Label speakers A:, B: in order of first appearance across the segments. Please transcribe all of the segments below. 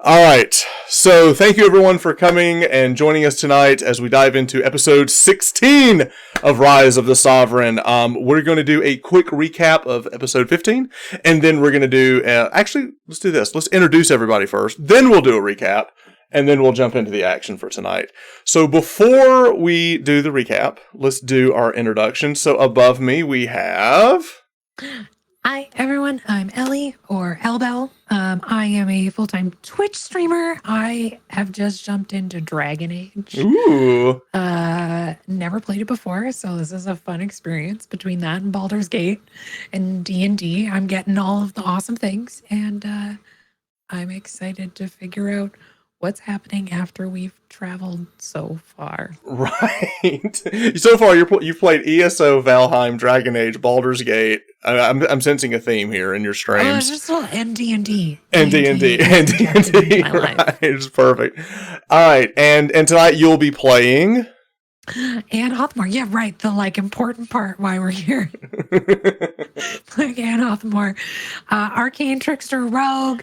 A: All right. So thank you everyone for coming and joining us tonight as we dive into episode 16 of Rise of the Sovereign. We're going to do a quick recap of episode 15, and then we're going to do, actually, let's do this. Let's introduce everybody first, then we'll do a recap, and then we'll jump into the action for tonight. So before we do the recap, let's do our introduction. So above me we have...
B: Hi, everyone. I'm Ellie, or Elbel. I am a full-time Twitch streamer. I have just jumped into Dragon Age.
A: Ooh.
B: Never played it before, so this is a fun experience between that and Baldur's Gate and D&D. I'm getting all of the awesome things, and I'm excited to figure out what's happening after we've traveled so far.
A: Right. So far, you've played ESO, Valheim, Dragon Age, Baldur's Gate. I'm sensing a theme here in your streams.
B: Just a little D&D.
A: D&D. Right. It's perfect. All right. And tonight you'll be playing...
B: Anne Hothmore. Yeah, right. The important part why we're here. Like Anne Hothmore. Arcane Trickster Rogue.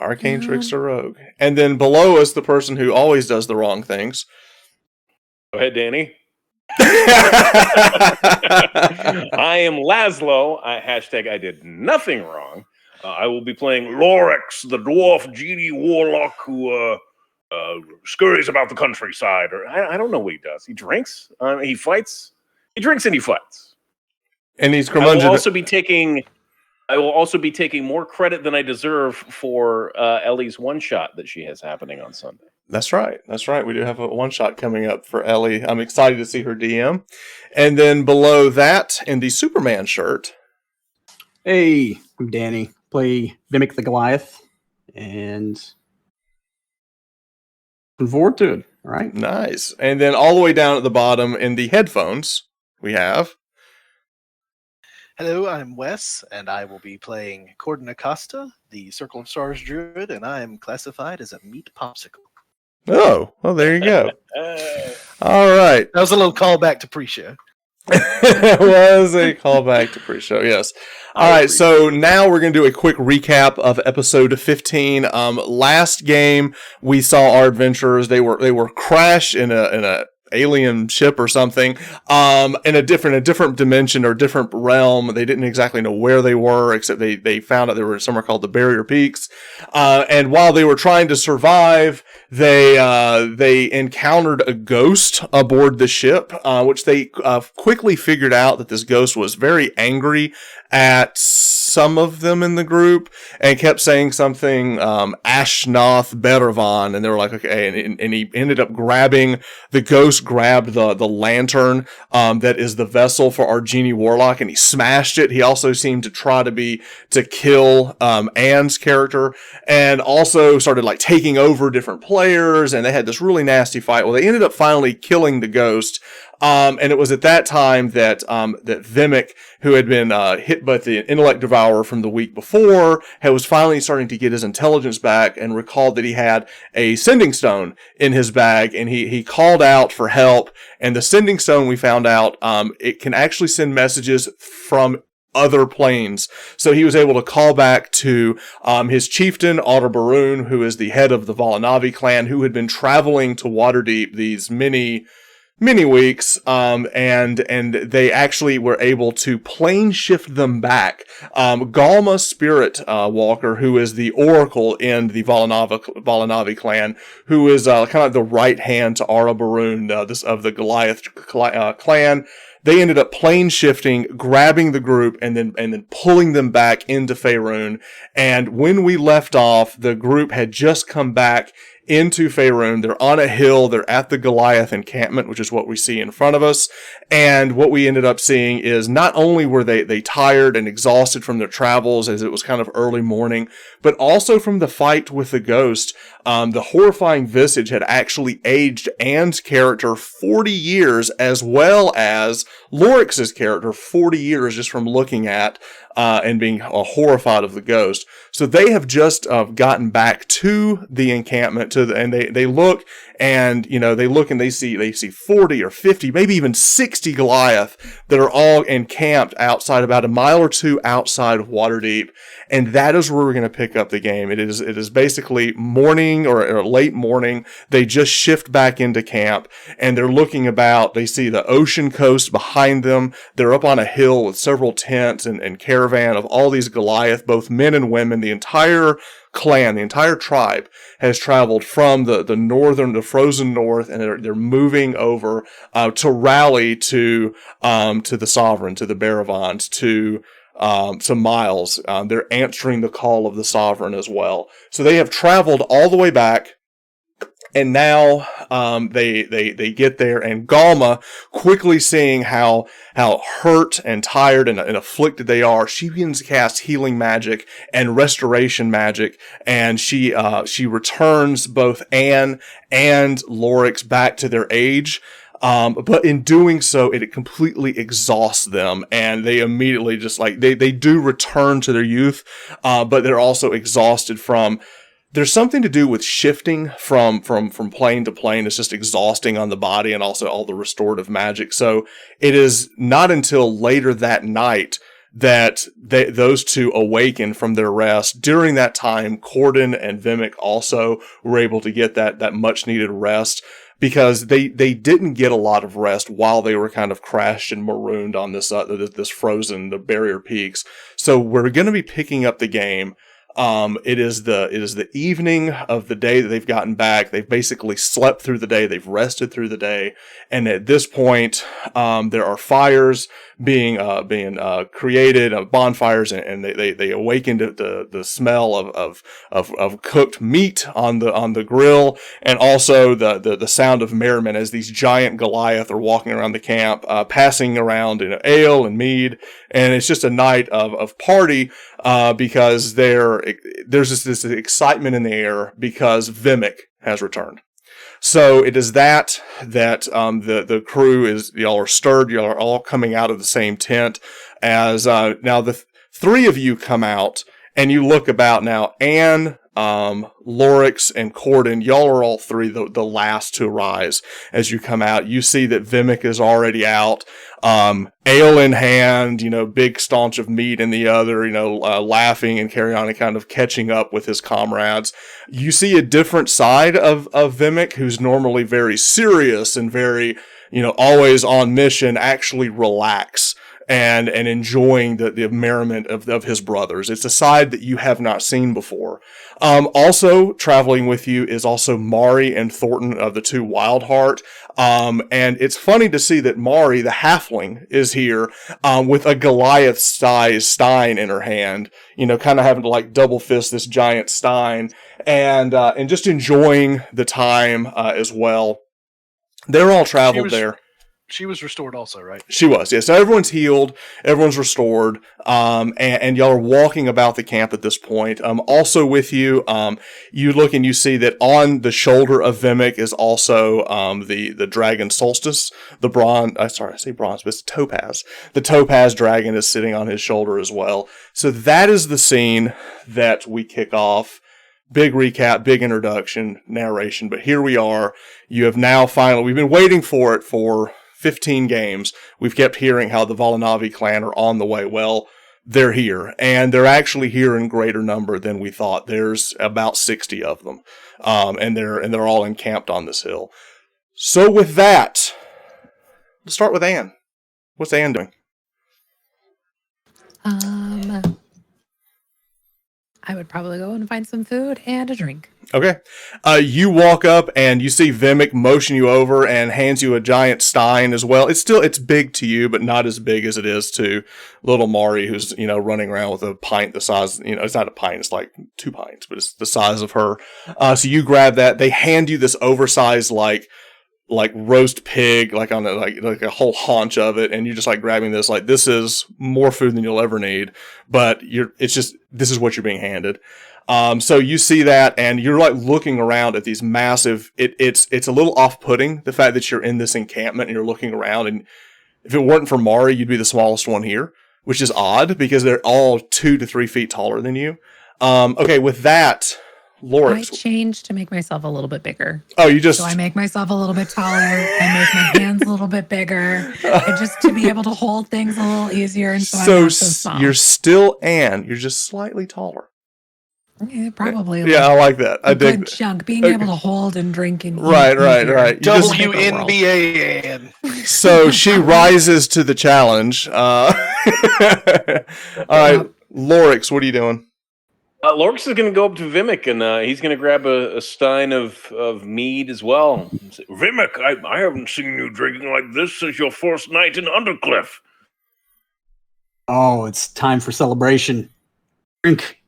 A: Arcane Trickster Rogue. And then below us, the person who always does the wrong things.
C: Go ahead, Danny. I am Laszlo. Hashtag I did nothing wrong. I will be playing Lorex, the Dwarf Genie Warlock who scurries about the countryside. Or I don't know what he does. He drinks. He fights. He drinks and he fights.
A: And he's curmudgeon.
C: I will also be taking more credit than I deserve for Ellie's one-shot that she has happening on Sunday.
A: That's right. We do have a one-shot coming up for Ellie. I'm excited to see her DM. And then below that, in the Superman shirt...
D: Hey, I'm Danny. Play Vimak the Goliath. And... looking forward to it. All right.
A: Nice. And then all the way down at the bottom, in the headphones, we have...
E: Hello, I'm Wes, and I will be playing Cordan Acosta, the Circle of Stars Druid, and I am classified as a meat popsicle.
A: Oh, well, there you go. All right.
E: That was a little callback to pre-show.
A: It was a callback to pre-show, yes. All right, so now we're going to do a quick recap of episode 15. Last game, we saw our adventurers. They were crashed in a alien ship or something, in a different dimension or different realm. They didn't exactly know where they were, except they found out they were somewhere called the Barrier Peaks. And while they were trying to survive, they encountered a ghost aboard the ship, which they quickly figured out that this ghost was very angry at some of them in the group and kept saying something, Ashnoth Beravan, and they were like, okay, and he ended up grabbing, the ghost grabbed the lantern, that is the vessel for our Genie Warlock, and he smashed it. He also seemed to try to kill, Anne's character, and also started like taking over different players, and they had this really nasty fight. Well, they ended up finally killing the ghost. And it was at that time that that Vimak, who had been hit by the intellect devourer from the week before, was finally starting to get his intelligence back and recalled that he had a sending stone in his bag, and he called out for help. And the sending stone, we found out, it can actually send messages from other planes. So he was able to call back to his chieftain, Arcane, who is the head of the Volanavi clan, who had been traveling to Waterdeep these many weeks, and they actually were able to plane shift them back. Galma Spirit Walker, who is the oracle in the Volanavi clan, who is kind of the right hand to Arcane, of the Goliath clan. They ended up plane shifting, grabbing the group, and then pulling them back into Faerun. And when we left off, the group had just come back into Faerun. They're on a hill. They're at the Goliath encampment, which is what we see in front of us. And what we ended up seeing is not only were they tired and exhausted from their travels, as it was kind of early morning, but also from the fight with the ghost. The horrifying visage had actually aged Anne's character 40 years, as well as Lorex's character 40 years, just from looking at and being horrified of the ghost. So they have just gotten back to the encampment, and they look, and they look and they see 40 or 50, maybe even 60 Goliath that are all encamped outside, about a mile or two outside of Waterdeep. And that is where we're going to pick up the game. It is basically morning or late morning. They just shift back into camp, and they're looking about. They see the ocean coast behind them. They're up on a hill with several tents and caravan of all these Goliath, both men and women. The entire clan, the entire tribe has traveled from the frozen north, and they're moving over to rally to the sovereign, to the Baravons, to Miles. They're answering the call of the sovereign as well. So they have traveled all the way back. And now they get there, and Galma, quickly seeing how hurt and tired and afflicted they are, she begins to cast healing magic and restoration magic, and she returns both Anne and Lorex back to their age. But in doing so, it completely exhausts them, and they immediately just they do return to their youth, but they're also exhausted from. There's something to do with shifting from plane to plane. It's just exhausting on the body, and also all the restorative magic. So it is not until later that night that those two awaken from their rest. During that time, Cordan and Vimak also were able to get that much needed rest, because they didn't get a lot of rest while they were kind of crashed and marooned on this frozen, the barrier peaks. So we're going to be picking up the game. It is the evening of the day that they've gotten back. They've basically slept through the day. They've rested through the day. And at this point, there are fires being created, bonfires, and they awaken to the smell of cooked meat on the grill, and also the sound of merriment as these giant Goliath are walking around the camp, passing around ale and mead. And it's just a night of party, because there's this excitement in the air because Vimak has returned. So it is that the crew y'all are stirred. Y'all are all coming out of the same tent as now the three of you come out, and you look about now. Anne, Lorex, and Cordan, y'all are all three the last to rise. As you come out, you see that Vimak is already out, ale in hand, big staunch of meat in the other, laughing and carrying on and kind of catching up with his comrades. You see a different side of Vimak, who's normally very serious and very, always on mission, actually relax and enjoying the merriment of his brothers. It's a side that you have not seen before. Also traveling with you is also Mari and Thornton of the two Wildheart. And it's funny to see that Mari, the halfling, is here, with a Goliath-sized stein in her hand, kind of having to double fist this giant stein, and just enjoying the time, as well. They're all traveled there.
E: She was restored also, right?
A: She was, yes. So everyone's healed, everyone's restored, and y'all are walking about the camp at this point. Also with you, you look and you see that on the shoulder of Vimak is also the dragon solstice, the bronze. I say bronze, but it's topaz. The Topaz Dragon is sitting on his shoulder as well. So that is the scene that we kick off. Big recap, big introduction, narration. But here we are. You have now finally. We've been waiting for it for 15 games. We've kept hearing how the Volanavi clan are on the way. Well, they're here, and they're actually here in greater number than we thought. There's about 60 of them, and they're all encamped on this hill. So with that, let's start with Anne. What's Anne doing?
B: I would probably go and find some food and a drink.
A: Okay. You walk up and you see Vimak motion you over and hands you a giant stein as well. It's big to you, but not as big as it is to little Mari, who's, running around with a pint the size, it's not a pint, it's like 2 pints, but it's the size of her. So you grab that. They hand you this oversized, like roast pig, on a whole haunch of it, and you're just grabbing this, this is more food than you'll ever need, but this is what you're being handed. So you see that, and you're looking around at these massive, it's a little off-putting, the fact that you're in this encampment and you're looking around, and if it weren't for Mari, you'd be the smallest one here. which is odd because they're all 2 to 3 feet taller than you. Okay, with that,
B: I
A: Lorex.
B: changed to make myself a little bit bigger.
A: Oh, you just.
B: So I make myself a little bit taller. I make my hands a little bit bigger, and just to be able to hold things a little easier. And so I'm not so small.
A: You're still Anne. You're just slightly taller.
B: Yeah, probably.
A: Yeah, I like that. I dig
B: good
A: that.
B: chunk. Being able to hold and drink and
A: Right. You just-
E: WNBA and
A: So she rises to the challenge. All right, Lorex, what are you doing?
C: Lorex is going to go up to Vimak, and he's going to grab a stein of mead as well. Say, Vimak, I haven't seen you drinking like this since your first night in Undercliff.
D: Oh, it's time for celebration. Drink.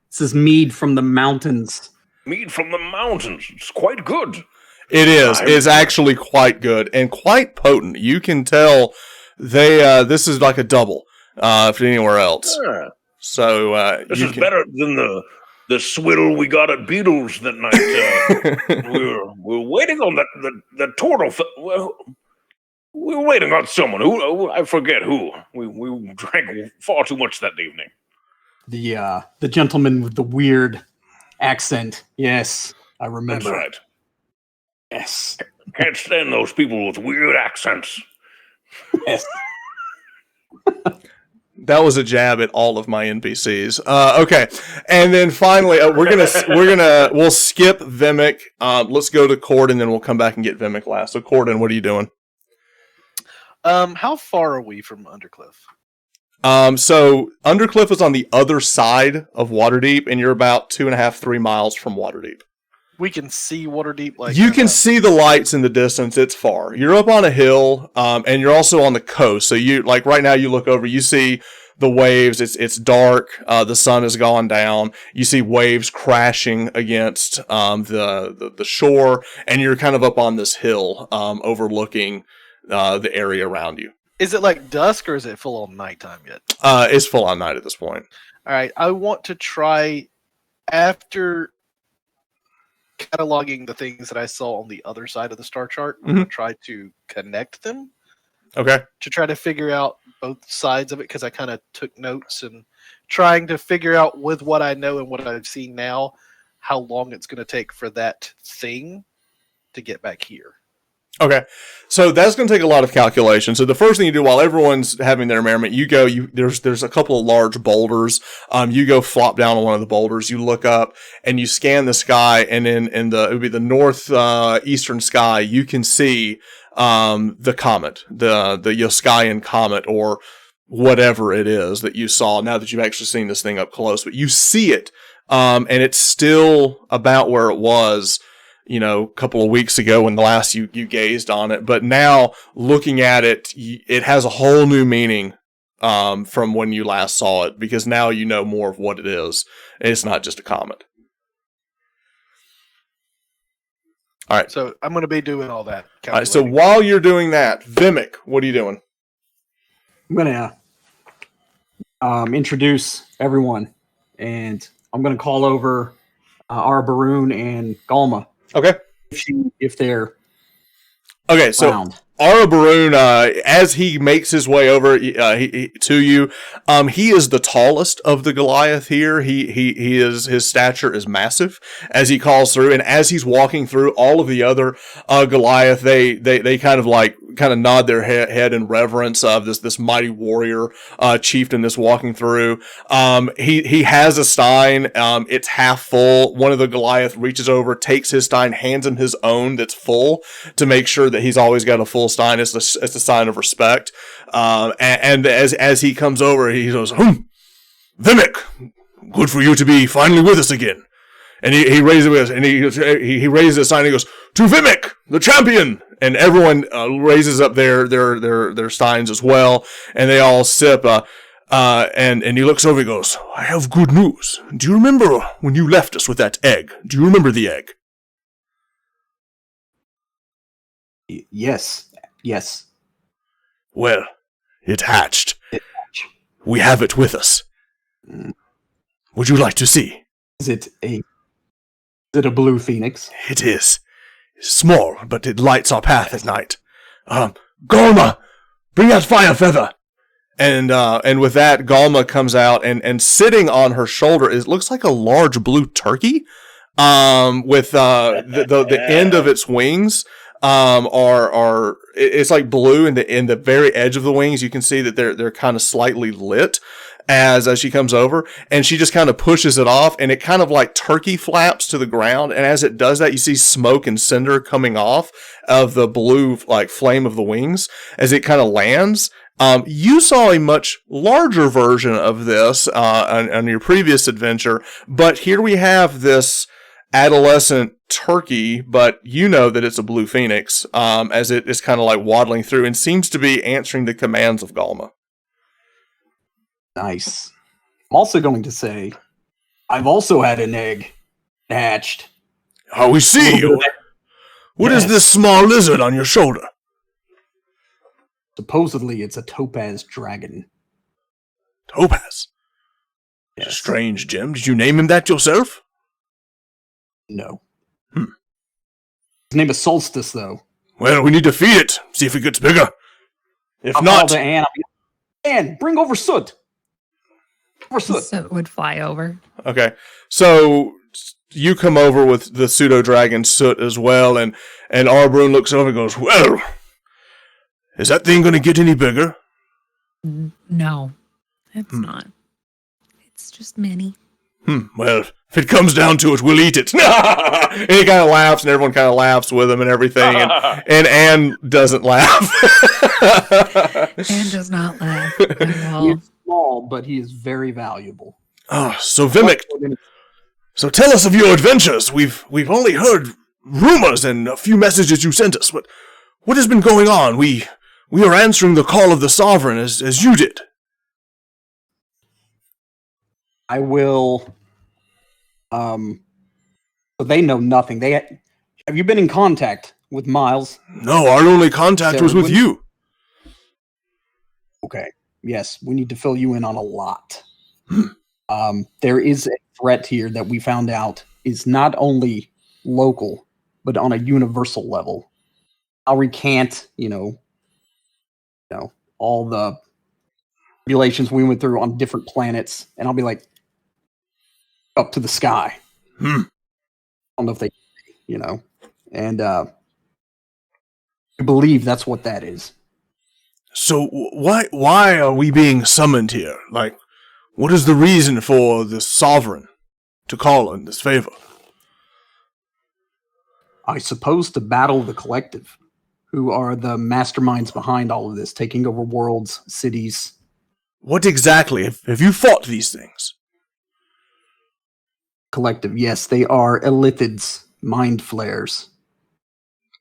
D: This is mead from the mountains.
C: Mead from the mountains. It's quite good.
A: It is. It's actually quite good and quite potent. You can tell this is like a double for anywhere else.
C: Yeah.
A: So
C: this is better than the swill we got at Beatles that night. we were waiting on the turtle. We were waiting on someone who I forget who. We drank far too much that evening.
D: The gentleman with the weird accent. Yes, I remember.
C: That's right.
D: Yes.
C: Can't stand those people with weird accents.
D: Yes.
A: That was a jab at all of my NPCs. Okay, and then finally, we'll skip Vimak. Let's go to Cordan, then we'll come back and get Vimak last. So, Cordan, what are you doing?
E: How far are we from Undercliff?
A: So Undercliff is on the other side of Waterdeep, and you're about 2.5-3 miles from Waterdeep.
E: We can see Waterdeep. Like
A: you can see the lights in the distance. It's far. You're up on a hill, and you're also on the coast. So you like right now. You look over, you see the waves. It's dark. The sun has gone down. You see waves crashing against the shore, and you're kind of up on this hill, overlooking the area around you.
E: Is it like dusk or is it full on nighttime yet?
A: It's full on night at this point.
E: All right, I want to try after cataloging the things that I saw on the other side of the star chart. I'm going to try to connect them.
A: Okay.
E: To try to figure out both sides of it, because I kind of took notes and trying to figure out with what I know and what I've seen now, how long it's going to take for that thing to get back here.
A: Okay, so that's going to take a lot of calculation. So the first thing you do while everyone's having their merriment, there's a couple of large boulders. You go flop down on one of the boulders. You look up and you scan the sky, and it would be the north eastern sky. You can see the comet, the Yoskayan comet, or whatever it is that you saw. Now that you've actually seen this thing up close, but you see it, and it's still about where it was, a couple of weeks ago when the last you gazed on it. But now looking at it, it has a whole new meaning from when you last saw it, because now you know more of what it is. It's not just a comet. All right.
E: So I'm going to be doing all that.
A: All right. So while you're doing that, Vimak, what are you doing?
D: I'm going to introduce everyone, and I'm going to call over Arbarune and Galma.
A: Okay.
D: If they're
A: okay, so
D: found.
A: Arbarune, as he makes his way over to you, he is the tallest of the Goliath here. His stature is massive as he calls through, and as he's walking through, all of the other Goliath, they kind of nod their head in reverence of this mighty warrior chieftain that's walking through. He has a stein. It's half full. One of the Goliath reaches over, takes his stein, hands him his own that's full to make sure that he's always got a full stein. It's a sign of respect. And as he comes over, he goes, Vimak, good for you to be finally with us again. And he raises he raises his sign and he goes, to Vimak, the champion. And everyone raises up their steins as well, and they all sip. And he looks over and goes, I have good news. Do you remember when you left us with that egg? Do you remember the egg?
D: Yes.
A: Well, it hatched. We have it with us. Would you like to see?
D: Is it a blue phoenix?
A: It is. It's small, but it lights our path at night. Galma, bring out Fire Feather. And with that, Galma comes out, and sitting on her shoulder looks like a large blue turkey. With the end of its wings it's like blue, and in the very edge of the wings you can see that they're kind of slightly lit as she comes over, and she just kind of pushes it off, and it kind of like turkey flaps to the ground, and as it does that you see smoke and cinder coming off of the blue like flame of the wings as it kind of lands. You saw a much larger version of this on your previous adventure, but here we have this adolescent turkey, but you know that it's a blue phoenix, as it is kind of like waddling through and seems to be answering the commands of Galma.
D: Nice. I'm also going to say, I've also had an egg hatched.
A: Oh, we see. What is this small lizard on your shoulder?
D: Supposedly, it's a Topaz Dragon.
A: Topaz?
D: Yes.
A: Strange gem. Did you name him that yourself?
D: No. His name is Solstice, though.
A: Well, we need to feed it. See if it gets bigger. If
D: I'll
A: not...
D: call to Anne. Anne, bring over Soot.
B: Soot would fly over.
A: Okay. So you come over with the pseudo-dragon Soot as well, and Arbrune looks over and goes, well, is that thing going to get any bigger?
B: No, it's not. It's just mini.
A: Well, if it comes down to it, we'll eat it. And he kind of laughs, and everyone kind of laughs with him and everything. And Anne doesn't laugh.
B: Anne does not laugh at all.
D: He's small, but he is very valuable.
A: Oh, so Vimak, so tell us of your adventures. We've only heard rumors and a few messages you sent us. What has been going on? We are answering the call of the Sovereign as you did.
D: I will. So they know nothing. Have you been in contact with Miles?
A: No, our only contact was with you.
D: Okay. Yes, we need to fill you in on a lot. There is a threat here that we found out is not only local, but on a universal level. I'll recant, all the tribulations we went through on different planets, and I'll be like, up to the sky. I don't know if they, and I believe that's what that is.
A: So why are we being summoned here? Like, what is the reason for the Sovereign to call in this favor?
D: I suppose to battle the Collective, who are the masterminds behind all of this, taking over worlds, cities.
A: What exactly? Have you fought these things?
D: Collective, yes, they are Illithids, mind flares.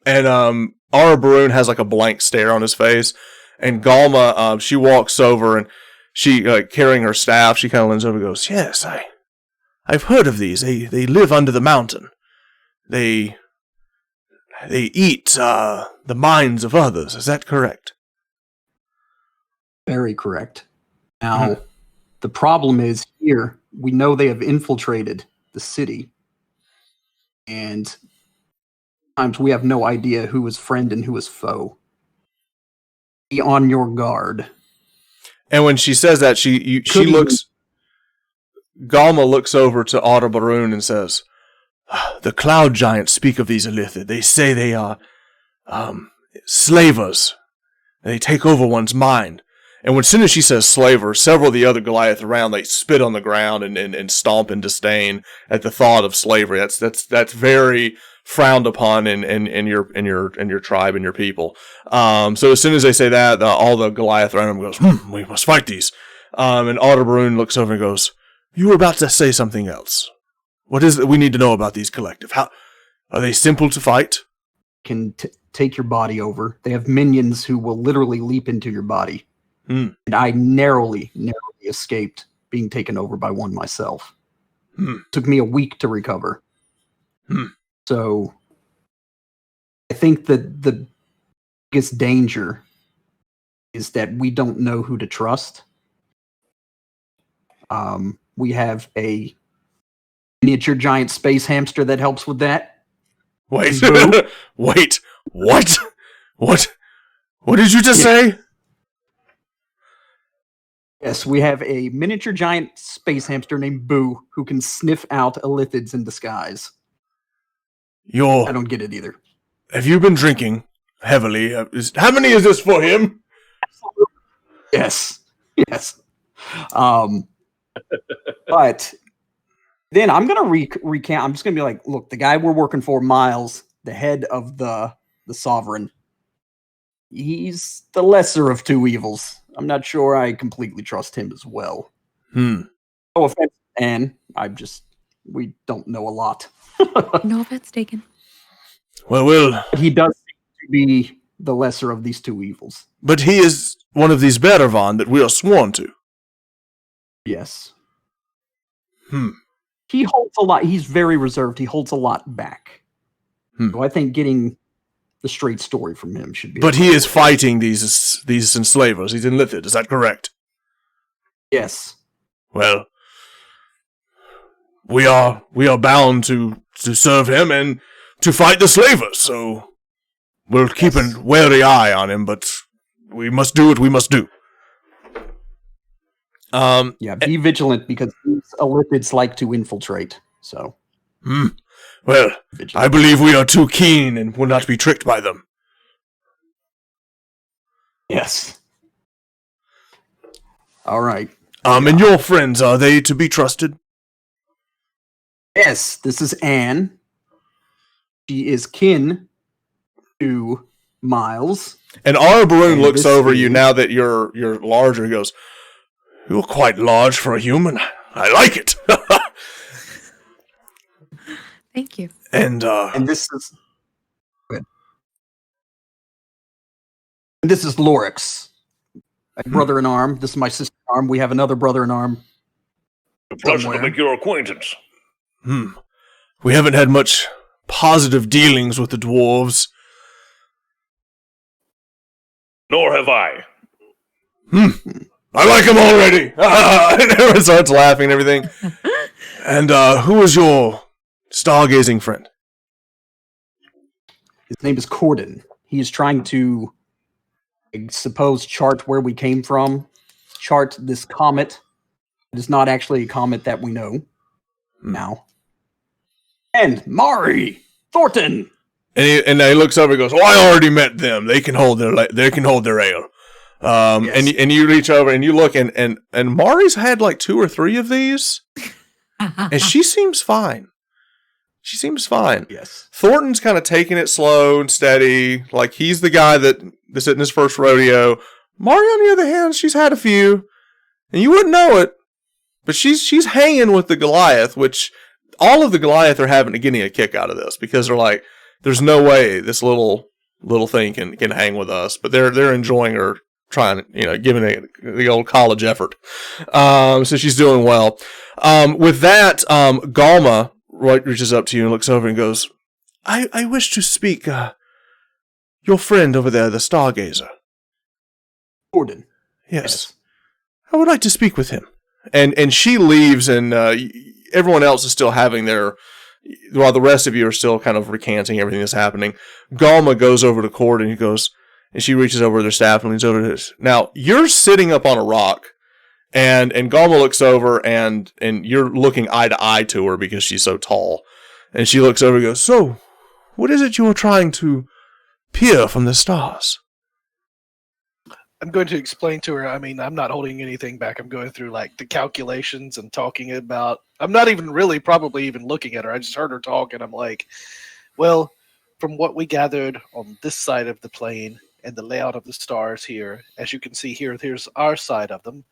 A: And Arbrune has like a blank stare on his face, and Galma, she walks over and she, carrying her staff, she kind of leans over and goes, yes, I've heard of these. They live under the mountain. They eat the minds of others. Is that correct?
D: Very correct. Now, the problem is here, we know they have infiltrated the city, and sometimes we have no idea who is friend and who is foe. Be on your guard.
A: And when she says that, Galma looks over to Arbrune and says, the cloud giants speak of these Illithid. They say they are slavers. They take over one's mind. And as soon as she says slaver, several of the other Goliath around, they spit on the ground and stomp in disdain at the thought of slavery. That's very frowned upon in your tribe and your people. So as soon as they say that, all the Goliath around them goes, we must fight these. And Arbrune looks over and goes, you were about to say something else. What is it we need to know about these Collective? How are they simple to fight?
D: Can take your body over. They have minions who will literally leap into your body. And I narrowly escaped being taken over by one myself. Took me a week to recover. So I think that the biggest danger is that we don't know who to trust. We have a miniature giant space hamster that helps with that.
A: Wait, wait, what? What did you just say?
D: Yes, we have a miniature giant space hamster named Boo who can sniff out illithids in disguise. I don't get it either.
A: Have you been drinking heavily? How many is this for him?
D: Yes. But then I'm going to recount. I'm just going to be like, look, the guy we're working for, Miles, the head of the Sovereign, he's the lesser of two evils. I'm not sure I completely trust him as well. No offense, Anne. We don't know a lot.
B: No offense taken.
A: Well,
D: he does seem to be the lesser of these two evils.
A: But he is one of these Beravan that we are sworn to.
D: Yes. He holds a lot. He's very reserved. He holds a lot back. So I think getting the straight story from him should be.
A: But he is fighting these enslavers. He's in Lithid. Is that correct?
D: Yes.
A: Well, we are bound to serve him and to fight the slavers. So we'll keep a wary eye on him. But we must do what we must do.
D: Be vigilant because these illithids like to infiltrate. So.
A: Well, vigilant. I believe we are too keen and will not be tricked by them.
D: Yes. All right.
A: And your friends, are they to be trusted?
D: Yes, this is Anne. She is kin to Miles.
A: And Arbaroon looks over you now that you're larger. He goes, "You're quite large for a human. I like it."
B: Thank you.
A: And
D: this is good. And this is Lorex, my brother in arm. This is my sister in arm. We have another brother in arm.
C: A pleasure to make your acquaintance.
A: We haven't had much positive dealings with the dwarves.
C: Nor have I.
A: I like him already. And everyone starts laughing and everything. And who is your stargazing friend?
D: His name is Cordan. He is trying to, I suppose, chart where we came from. Chart this comet. It is not actually a comet that we know now. And Mari Thornton.
A: And he looks over and goes, "Oh, I already met them. They can hold their ale."
D: Yes.
A: And you reach over and you look and Mari's had like 2 or 3 of these, and she seems fine. She seems fine.
D: Yes.
A: Thornton's kind of taking it slow and steady, like he's the guy that's in his first rodeo. Mari, on the other hand, she's had a few, and you wouldn't know it, but she's hanging with the Goliath, which all of the Goliath are getting a kick out of this because they're like, there's no way this little thing can hang with us, but they're enjoying her trying, giving it the old college effort. So she's doing well. With that, Galma reaches up to you and looks over and goes, I wish to speak, your friend over there, the Stargazer.
D: Cordan.
A: Yes. I would like to speak with him. And she leaves, and everyone else is still having while the rest of you are still kind of recanting everything that's happening. Galma goes over to Cordan and she reaches over their staff and leans over to this. Now, you're sitting up on a rock, and Galma looks over, and you're looking eye to eye to her because she's so tall. And she looks over and goes, "So, what is it you are trying to peer from the stars?"
E: I'm going to explain to her. I mean, I'm not holding anything back. I'm going through like the calculations and talking about. I'm not even really probably even looking at her. I just heard her talk, and I'm like, well, from what we gathered on this side of the plane and the layout of the stars here, as you can see here, here's our side of them.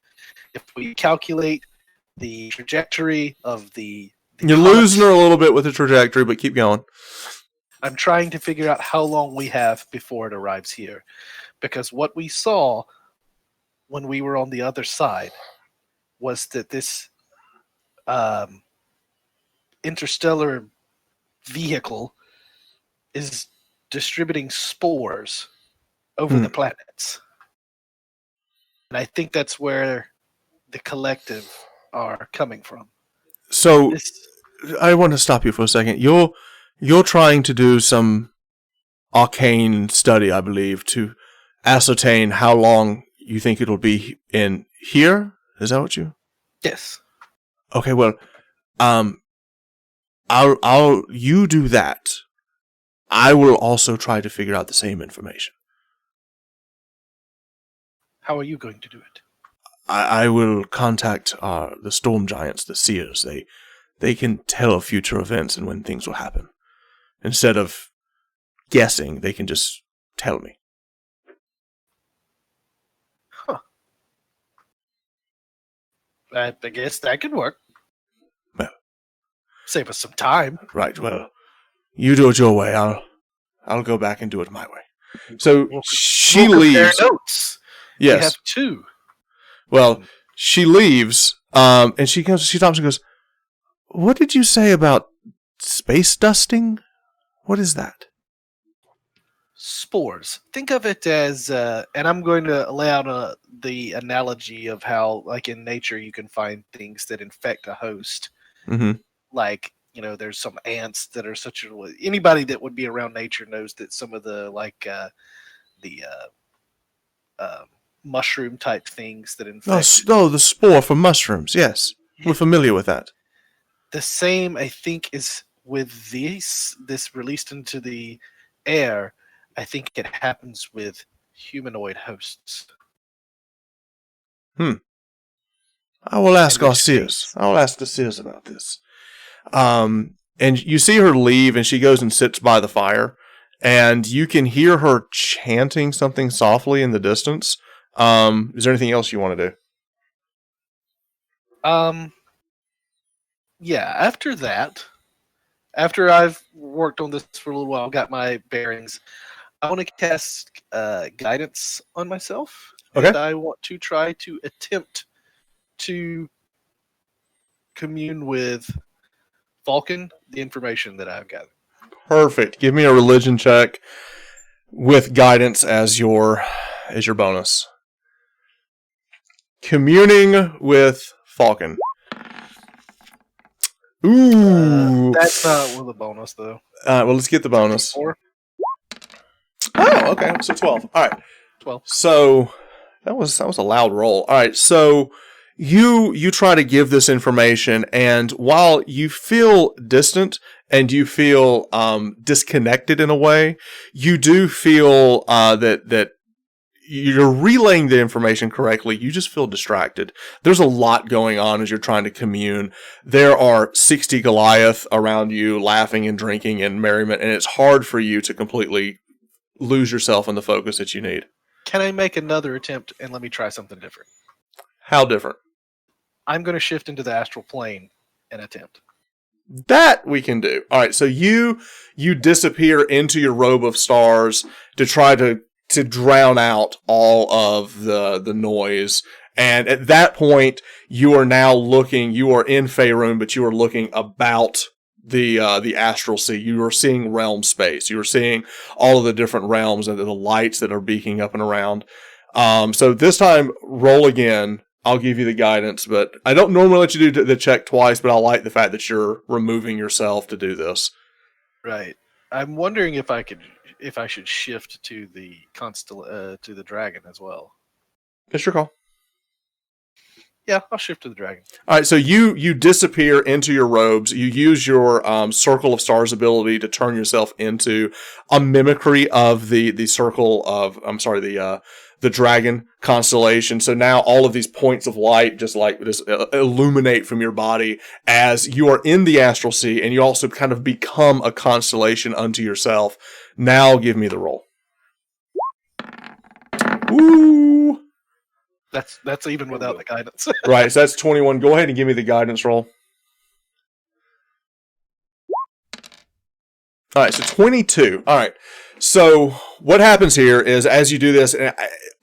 E: If we calculate the trajectory of the
A: you're losing her a little bit with the trajectory, but keep going.
E: I'm trying to figure out how long we have before it arrives here. Because what we saw when we were on the other side was that this interstellar vehicle is distributing spores over the planets. And I think that's where the collective are coming from.
A: So, I want to stop you for a second. You're trying to do some arcane study, I believe, to ascertain how long you think it'll be in here Is that what you?
E: Yes.
A: Okay, well, you do that. I will also try to figure out the same information.
E: How are you going to do it?
A: I will contact the storm giants, the seers. They can tell future events and when things will happen. Instead of guessing, they can just tell me.
E: Huh. I guess that could work.
A: Well,
E: save us some time.
A: Right, well, you do it your way. I'll go back and do it my way. So she leaves.
E: Notes.
A: Yes.
E: We have 2.
A: Well, she leaves, and she stops and goes, "What did you say about space dusting? What is that?"
E: Spores. Think of it as, and I'm going to lay out the analogy of how, like in nature, you can find things that infect a host.
A: Mm-hmm.
E: Like, there's some ants that are anybody that would be around nature knows that some of the mushroom type things that infect.
A: Oh, the spore from mushrooms. Yes, we're familiar with that.
E: The same, I think, is with this released into the air. I think it happens with humanoid hosts.
A: I will ask
E: And
A: our seers. I will ask the seers about this. And you see her leave, and she goes and sits by the fire, and you can hear her chanting something softly in the distance. Is there anything else you want to do?
E: Yeah, after I've worked on this for a little while, got my bearings, I want to cast guidance on myself.
A: Okay.
E: And I want to try to attempt to commune with Falcon the information that I've gathered.
A: Perfect. Give me a religion check with guidance as your bonus. Communing with Falcon. Ooh.
E: That's not with a bonus, though.
A: Well, let's get the bonus.
E: 4.
A: Oh, okay. So 12. All right.
E: 12.
A: So that was a loud roll. All right. So you try to give this information, and while you feel distant and you feel disconnected in a way, you do feel that you're relaying the information correctly. You just feel distracted. There's a lot going on as you're trying to commune. There are 60 Goliath around you laughing and drinking and merriment, and it's hard for you to completely lose yourself in the focus that you need.
E: Can I make another attempt and let me try something different?
A: How different?
E: I'm going to shift into the Astral Plane and attempt.
A: That we can do. All right, so you disappear into your robe of stars to try to drown out all of the noise. And at that point, you are now looking, you are in Faerun, but you are looking about the astral sea. You are seeing realm space. You are seeing all of the different realms and the lights that are beaking up and around. So this time, roll again. I'll give you the guidance, but I don't normally let you do the check twice, but I like the fact that you're removing yourself to do this.
E: Right. I'm wondering if I should shift to the to the dragon as well.
A: It's your call.
E: Yeah, I'll shift to the dragon.
A: All right, so you disappear into your robes. You use your Circle of Stars ability to turn yourself into a mimicry of the circle of the dragon constellation. So now all of these points of light just illuminate from your body as you are in the astral sea, and you also kind of become a constellation unto yourself. Now give me the roll. Woo!
E: That's even without the guidance.
A: Right, so that's 21. Go ahead and give me the guidance roll. All right, so 22. All right. So what happens here is as you do this,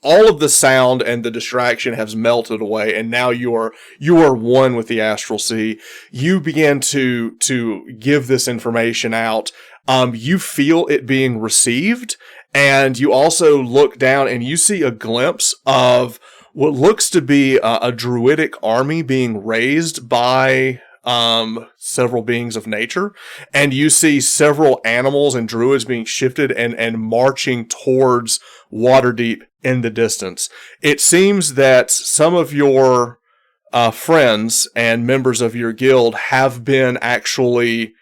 A: all of the sound and the distraction has melted away, and now you are one with the astral sea. You begin to give this information out. You feel it being received, and you also look down and you see a glimpse of what looks to be a druidic army being raised by several beings of nature, and you see several animals and druids being shifted and marching towards Waterdeep in the distance. It seems that some of your friends and members of your guild have been actually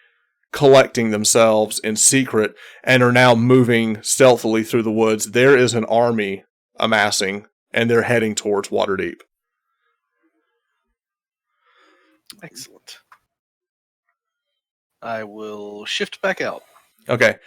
A: collecting themselves in secret and are now moving stealthily through the woods. There is an army amassing, and they're heading towards Waterdeep.
E: Excellent. I will shift back out.
A: Okay.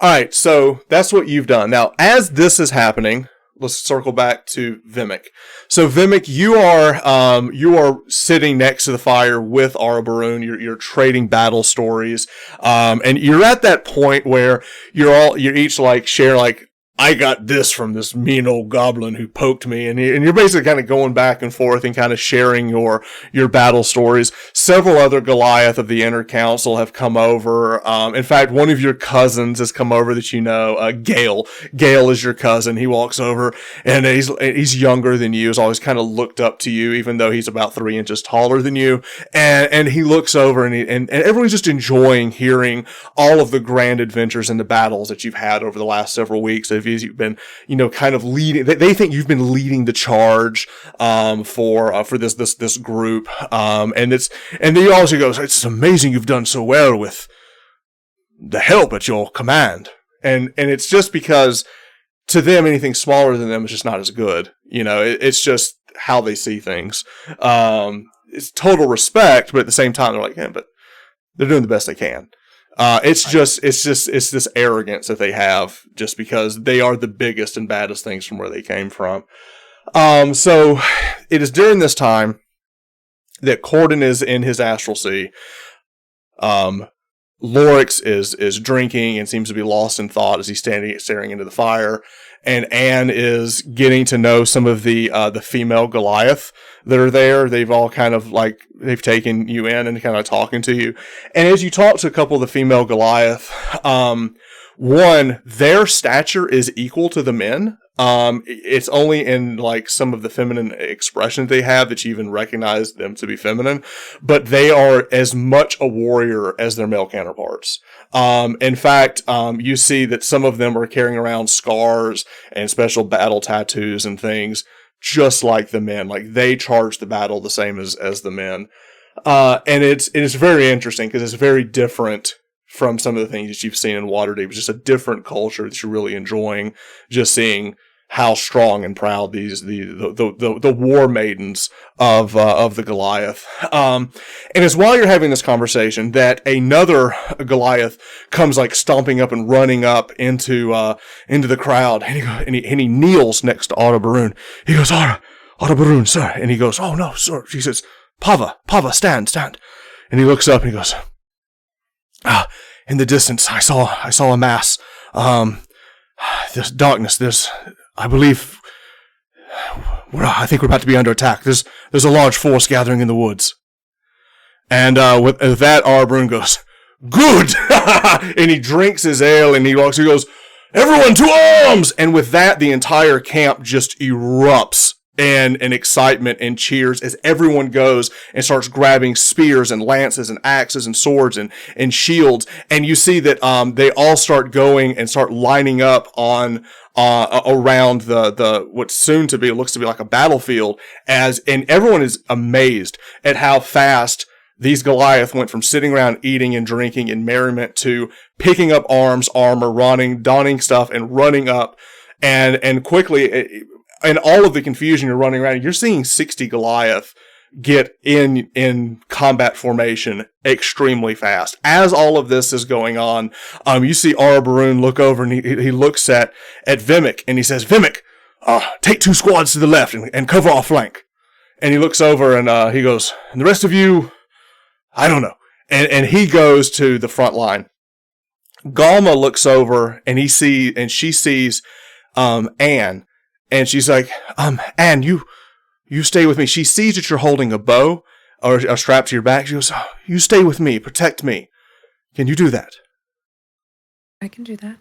A: All right, so that's what you've done. Now, as this is happening, let's circle back to Vimak. So, Vimak, you are sitting next to the fire with Arabarun. You're trading battle stories, and you're at that point where you're each like share like, I got this from this mean old goblin who poked me, and you're basically kind of going back and forth and kind of sharing your battle stories. Several other Goliath of the Inner Council have come over. In fact, one of your cousins has come over that you know, Gale. Gale is your cousin. He walks over, and he's younger than you. He's always kind of looked up to you, even though he's about 3 inches taller than you. And he looks over, and everyone's just enjoying hearing all of the grand adventures and the battles that you've had over the last several weeks. You've been, kind of leading. They think you've been leading the charge for this group, and he also goes, "It's amazing you've done so well with the help at your command," and it's just because to them anything smaller than them is just not as good. It's just how they see things. It's total respect, but at the same time they're like, yeah, but they're doing the best they can. It's this arrogance that they have just because they are the biggest and baddest things from where they came from. So it is during this time that Cordan is in his astral sea. Lorex is drinking and seems to be lost in thought as he's staring into the fire. And Anne is getting to know some of the female Goliath that are there. They've all kind of like, they've taken you in and kind of talking to you. And as you talk to a couple of the female Goliath, one, their stature is equal to the men. It's only in like some of the feminine expressions they have that you even recognize them to be feminine, but they are as much a warrior as their male counterparts. In fact, you see that some of them are carrying around scars and special battle tattoos and things just like the men. Like they charge the battle the same as the men. And it's very interesting because it's very different from some of the things that you've seen in Waterdeep. It's just a different culture that you're really enjoying, just seeing how strong and proud the war maidens of the Goliath. And it's while you're having this conversation that another Goliath comes like stomping up and running up into the crowd, and he kneels next to Arabarun. He goes, Arabarun, sir, and he goes, oh no, sir. She says, Pava, stand. And he looks up and he goes, in the distance, I saw a mass. This darkness. I believe I think we're about to be under attack. There's a large force gathering in the woods. And with that, Arabarun goes, good! And he drinks his ale and he goes, everyone to arms! And with that, the entire camp just erupts in excitement and cheers as everyone goes and starts grabbing spears and lances and axes and swords and shields. And you see that they all start going and start lining up on around the what looks to be like a battlefield, and everyone is amazed at how fast these Goliath went from sitting around eating and drinking in merriment to picking up arms, armor, donning stuff, and running up, and quickly. And all of the confusion, you're running around, you're seeing 60 Goliath get in combat formation extremely fast. As all of this is going on, you see Arabarun look over and he looks at Vimak and he says, Vimak, take 2 squads to the left and cover our flank. And he looks over and he goes, and the rest of you, I don't know. And he goes to the front line. Galma looks over and she sees Anne. And she's like, Anne, you stay with me. She sees that you're holding a bow or a strap to your back. She goes, you stay with me, protect me. Can you do that?
B: I can do that.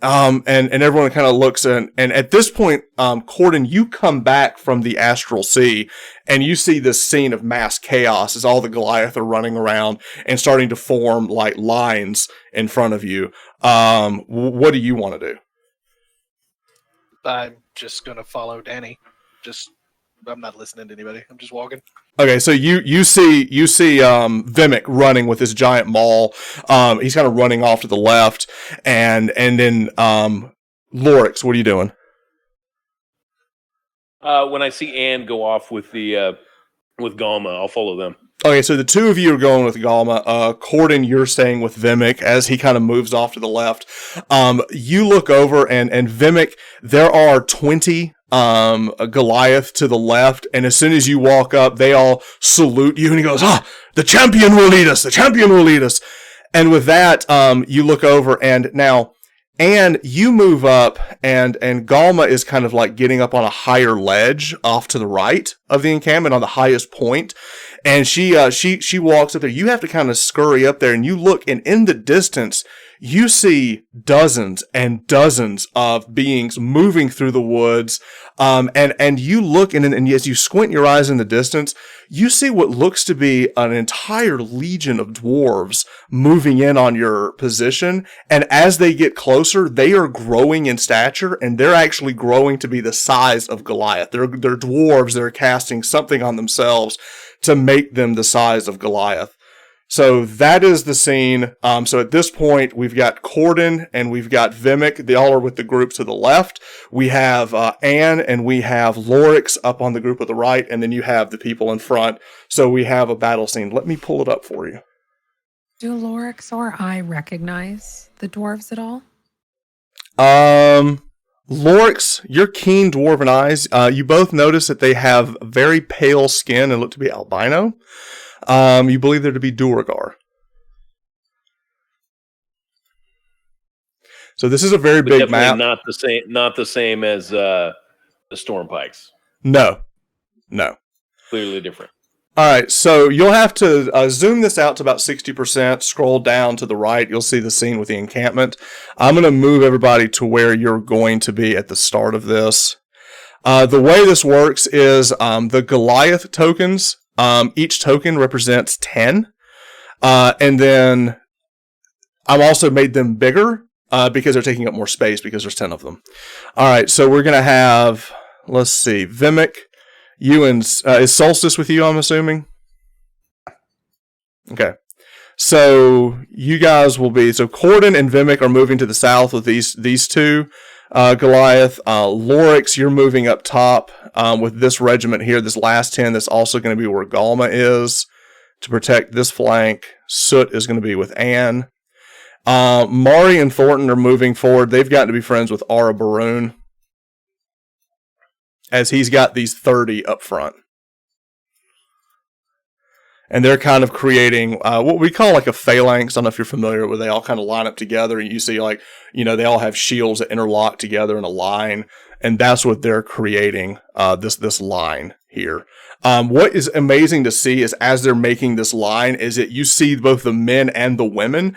A: And everyone kind of looks and at this point, Cordan, you come back from the Astral Sea and you see this scene of mass chaos as all the Goliath are running around and starting to form like lines in front of you. What do you want to do?
E: I'm just going to follow Danny. Just I'm not listening to anybody. I'm just walking.
A: Okay, so you see Vimak running with his giant maul. He's kind of running off to the left, and then Lorex, what are you doing?
C: When I see Anne go off with the with Galma, I'll follow them.
A: Okay, so the two of you are going with Galma. Cordan, you're staying with Vimak as he kind of moves off to the left. You look over, and Vimak, there are 20 Goliath to the left, and as soon as you walk up, they all salute you, and he goes, the champion will lead us! The champion will lead us! And with that, you look over, and now, and you move up, and Galma is kind of like getting up on a higher ledge off to the right of the encampment on the highest point. And she walks up there. You have to kind of scurry up there, and you look, and in the distance, you see dozens and dozens of beings moving through the woods. And you look, and as you squint your eyes in the distance, you see what looks to be an entire legion of dwarves moving in on your position. And as they get closer, they are growing in stature, and they're actually growing to be the size of Goliath. They're dwarves that are casting something on themselves to make them the size of Goliath. So that is the scene. So at this point, we've got Cordan and we've got Vimak. They all are with the group to the left. We have Anne and we have Lorex up on the group at the right, and then you have the people in front. So we have a battle scene. Let me pull it up for you.
B: Do Lorex or I recognize the dwarves at all?
A: Lorex, your keen dwarven eyes, you both notice that they have very pale skin and look to be albino. You believe they're to be Duergar. So this is a very big map.
C: Not the same as the Storm Pikes.
A: No.
C: Clearly different.
A: All right, so you'll have to zoom this out to about 60%, scroll down to the right, you'll see the scene with the encampment. I'm going to move everybody to where you're going to be at the start of this. The way this works is the Goliath tokens, each token represents 10, and then I've also made them bigger because they're taking up more space because there's 10 of them. All right, so we're going to have, let's see, Vimak. You and is Solstice with you, I'm assuming? Okay. So you guys will be, so Cordan and Vimak are moving to the south with these two. Goliath, Lorex, you're moving up top with this regiment here, this last 10. That's also going to be where Galma is to protect this flank. Soot is going to be with Anne. Mari and Thornton are moving forward. They've gotten to be friends with Ara Baroon, as he's got these 30 up front. And they're kind of creating what we call like a phalanx. I don't know if you're familiar, where they all kind of line up together, and you see they all have shields that interlock together in a line, and that's what they're creating, this line here. What is amazing to see is as they're making this line is that you see both the men and the women.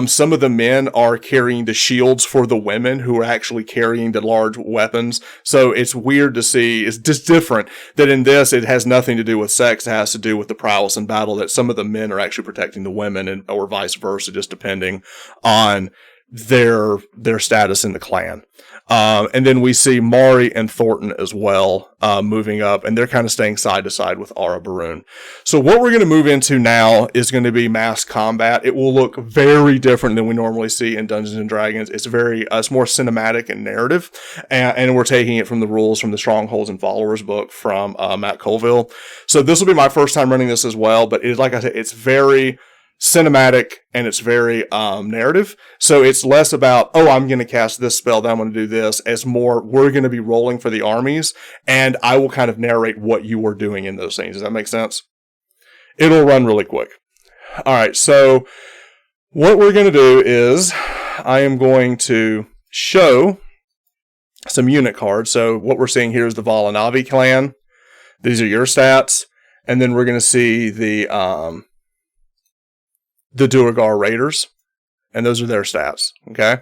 A: Some of the men are carrying the shields for the women who are actually carrying the large weapons. So it's weird to see. It's just different that in this, it has nothing to do with sex. It has to do with the prowess in battle, that some of the men are actually protecting the women, or vice versa, just depending on their status in the clan. And then we see Mari and Thornton as well, moving up, and they're kind of staying side to side with Ara Baroon. So what we're going to move into now is going to be mass combat. It will look very different than we normally see in Dungeons and Dragons. It's it's more cinematic and narrative, and we're taking it from the rules from the Strongholds and Followers book from Matt Colville. So this will be my first time running this as well, but like I said, it's very cinematic and it's very narrative. So it's less about, I'm going to cast this spell, then I'm going to do this, as more, we're going to be rolling for the armies, and I will kind of narrate what you are doing in those things. Does that make sense? It'll run really quick. All right, so what we're going to do is I am going to show some unit cards. So what we're seeing here is the Valanavi clan. These are your stats. And then we're going to see the Duergar Raiders, and those are their stats, okay?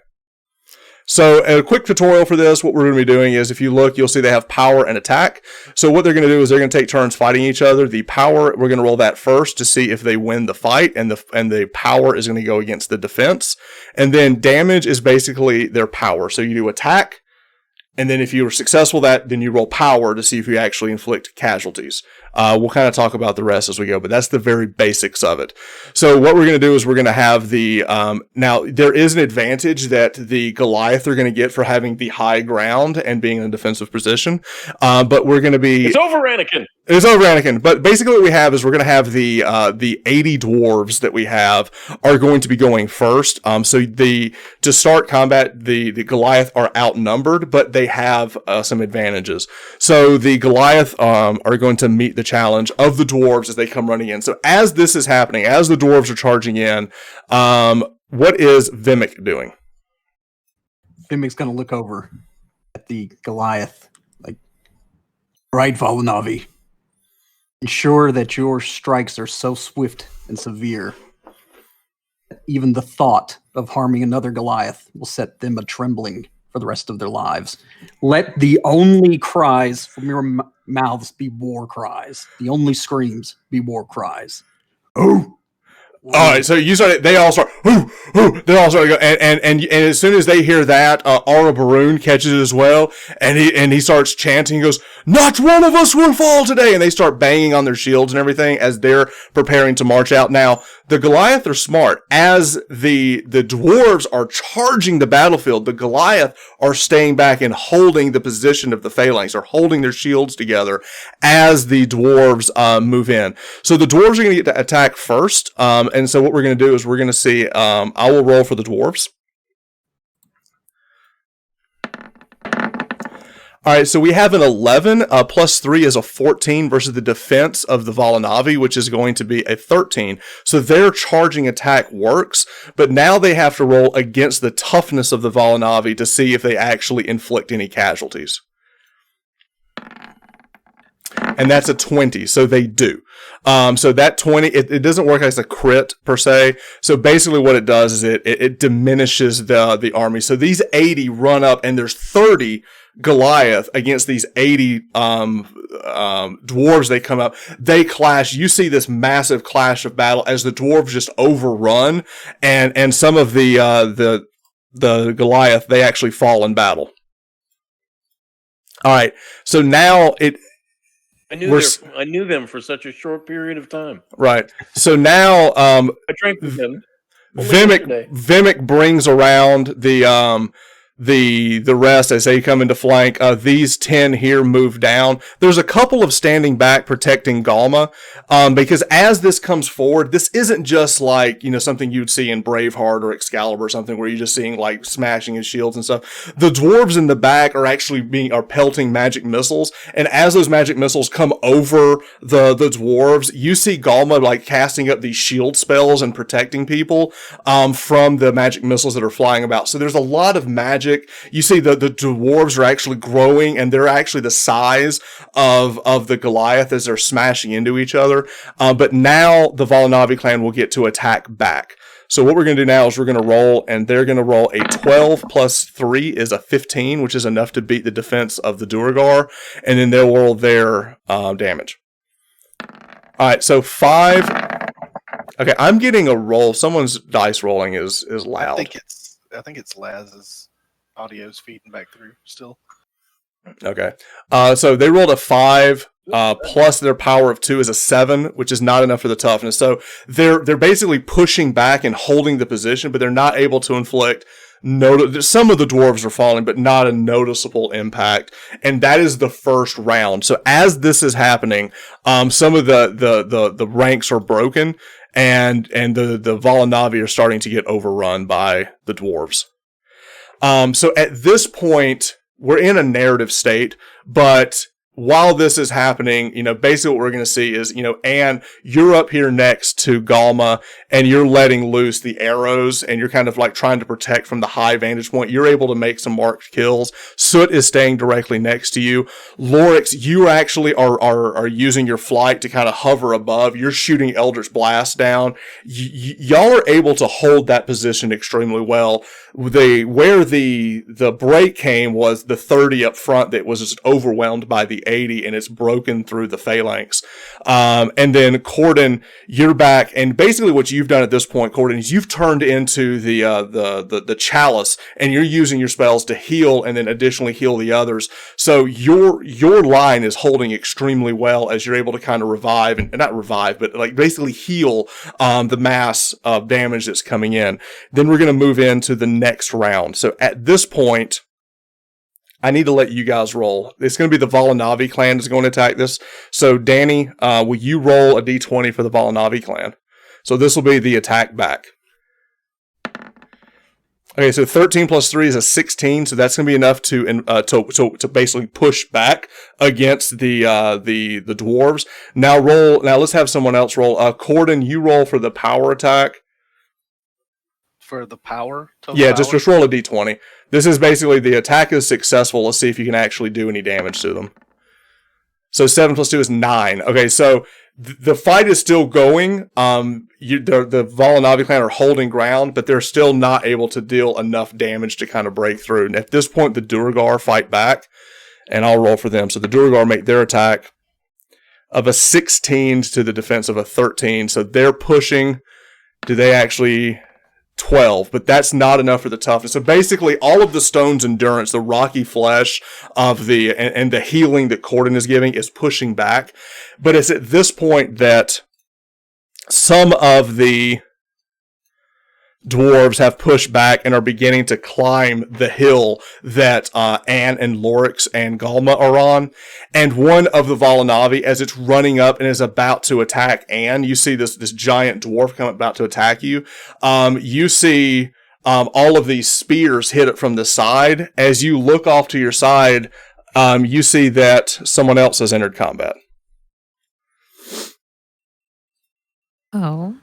A: So a quick tutorial for this, what we're going to be doing is, if you look, you'll see they have power and attack. So what they're going to do is they're going to take turns fighting each other. The power, we're going to roll that first to see if they win the fight, and the power is going to go against the defense. And then damage is basically their power. So you do attack, And then if you were successful that, then you roll power to see if you actually inflict casualties. We'll kind of talk about the rest as we go, but that's the very basics of it. So what we're going to do is we're going to have the, now there is an advantage that the Goliath are going to get for having the high ground and being in a defensive position. But we're going to be...
C: It's over, Anakin!
A: It's over, Anakin. But basically what we have is we're going to have the 80 dwarves that we have are going to be going first. So to start combat, the Goliath are outnumbered, but they have some advantages. So the Goliath are going to meet the challenge of the dwarves as they come running in. So as this is happening, as the dwarves are charging in, what is Vimak doing?
D: Vimak's going to look over at the Goliath, like, right, Valanavi. Ensure that your strikes are so swift and severe that even the thought of harming another Goliath will set them a trembling for the rest of their lives. Let the only cries from your mouths be war cries. The only screams be war cries. Oh!
A: All right, so you started. They all start. They all start to go, and as soon as they hear that, Aura Baroon catches it as well, and he starts chanting. He goes, "Not one of us will fall today!" And they start banging on their shields and everything as they're preparing to march out. Now the Goliath are smart. As the dwarves are charging the battlefield, the Goliath are staying back and holding the position of the phalanx, or holding their shields together as the dwarves move in. So the dwarves are going to get to attack first. And so what we're going to do is we're going to see, I will roll for the dwarves. All right, so we have an 11, plus 3 is a 14 versus the defense of the Valanavi, which is going to be a 13. So their charging attack works, but now they have to roll against the toughness of the Valanavi to see if they actually inflict any casualties. And that's a 20, so they do. So that 20, it doesn't work as a crit per se. So basically what it does is it diminishes the army. So these 80 run up, and there's 30 Goliath against these 80 dwarves. They come up, they clash. You see this massive clash of battle as the dwarves just overrun, and some of the Goliath, they actually fall in battle. All right, so now
C: I knew them for such a short period of time.
A: Right. So now,
C: I drank with them.
A: Vimak brings around the rest as they come into flank. These 10 here move down. There's a couple of standing back protecting Galma, because as this comes forward, this isn't just like, something you'd see in Braveheart or Excalibur or something where you're just seeing like smashing his shields and stuff. The dwarves in the back are actually are pelting magic missiles, and as those magic missiles come over the dwarves, you see Galma like casting up these shield spells and protecting people from the magic missiles that are flying about. So there's a lot of magic. You see the dwarves are actually growing, and they're actually the size of the Goliath as they're smashing into each other. But now the Valanavi clan will get to attack back. So what we're going to do now is we're going to roll, and they're going to roll a 12 plus 3 is a 15, which is enough to beat the defense of the Duergar, and then they'll roll their damage. All right, so 5. Okay, I'm getting a roll. Someone's dice rolling is loud.
E: I think it's Laz's audio's feeding back through still.
A: Okay. So they rolled a 5, plus their power of 2 is a 7, which is not enough for the toughness. So they're basically pushing back and holding the position, but they're not able to inflict some of the dwarves are falling, but not a noticeable impact. And that is the first round. So as this is happening, some of the ranks are broken, and the Valanavi are starting to get overrun by the dwarves. So at this point, we're in a narrative state, but while this is happening, basically what we're going to see is, Anne, you're up here next to Galma, and you're letting loose the arrows, and you're kind of like trying to protect from the high vantage point. You're able to make some marked kills. Soot is staying directly next to you. Lorex, you actually are using your flight to kind of hover above. You're shooting Eldritch Blast down. Y'all are able to hold that position extremely well. Where the break came was the 30 up front that was just overwhelmed by the 80, and it's broken through the phalanx. And then Cordan, you're back, and basically what you've done at this point, Cordan, is you've turned into the chalice, and you're using your spells to heal and then additionally heal the others. So your line is holding extremely well as you're able to kind of revive, and not revive, but like basically heal the mass of damage that's coming in. Then we're going to move into the next round. So at this point, I need to let you guys roll. It's going to be the Volanavi clan that's going to attack this. So Danny, will you roll a d20 for the Volanavi clan? So this will be the attack back. Okay, so 13 plus 3 is a 16, so that's going to be enough to basically push back against the dwarves. Now let's have someone else roll. Cordan, you roll for the power attack.
E: For the power?
A: Yeah, just roll a d20. This is basically the attack is successful. Let's see if you can actually do any damage to them. So 7 plus 2 is 9. Okay, so the fight is still going. The Volanavi clan are holding ground, but they're still not able to deal enough damage to kind of break through. And at this point, the Duergar fight back, and I'll roll for them. So the Duergar make their attack of a 16 to the defense of a 13. So they're pushing. Do they actually... 12, but that's not enough for the toughness. So basically, all of the stone's endurance, the rocky flesh of and the healing that Cordan is giving is pushing back. But it's at this point that some of the dwarves have pushed back and are beginning to climb the hill that Anne and Lorex and Galma are on. And one of the Volanavi, as it's running up and is about to attack Anne, you see this giant dwarf come about to attack you. You see all of these spears hit it from the side. As you look off to your side, you see that someone else has entered combat.
B: Oh.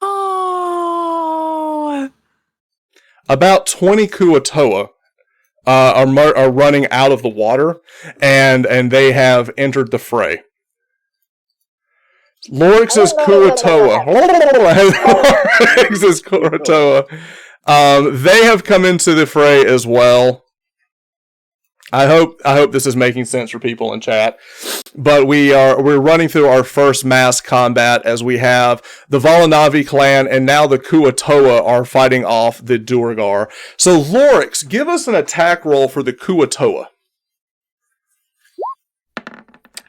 B: Oh.
A: About 20 Kuatoa are running out of the water, and they have entered the fray. Lorix's Kuatoa. Lorix's Kuatoa. They have come into the fray as well. I hope this is making sense for people in chat. But we're running through our first mass combat as we have the Volanavi clan and now the Kuatoa are fighting off the Duergar. So Lorex, give us an attack roll for the Kuatoa.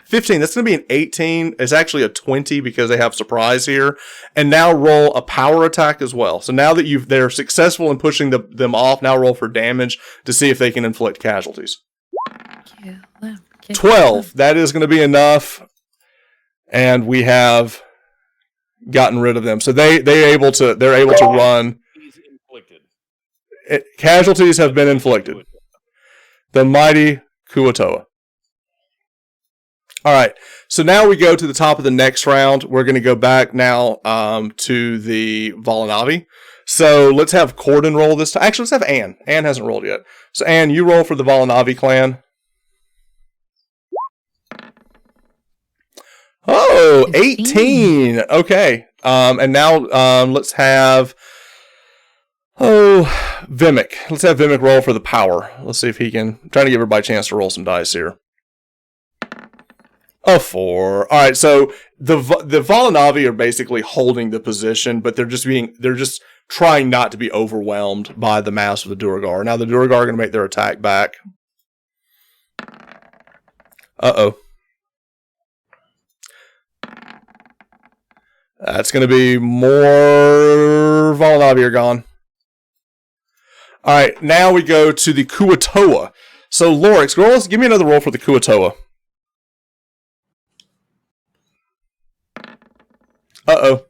A: 15. That's going to be an 18. It's actually a 20 because they have surprise here. And now roll a power attack as well. So now that they're successful in pushing them off, now roll for damage to see if they can inflict casualties. 12. That is going to be enough. And we have gotten rid of them. So they're able to run. Casualties have been inflicted. The mighty Kuatoa. All right, so now we go to the top of the next round. We're going to go back now to the Volanavi. So let's have Cordan roll this time. Actually, let's have Anne. Anne hasn't rolled yet. So Anne, you roll for the Volanavi clan. Oh, 18. Okay. And now let's have Vimak. Let's have Vimak roll for the power. Let's see if he can. I'm trying to give everybody a chance to roll some dice here. A 4. All right, so the Volanavi are basically holding the position, but they're just trying not to be overwhelmed by the mass of the Duergar. Now the Duergar are going to make their attack back. Uh-oh. That's going to be more Volanavi are gone. All right, now we go to the Kuatoa. So Lorex, give me another roll for the Kuatoa. Uh-oh.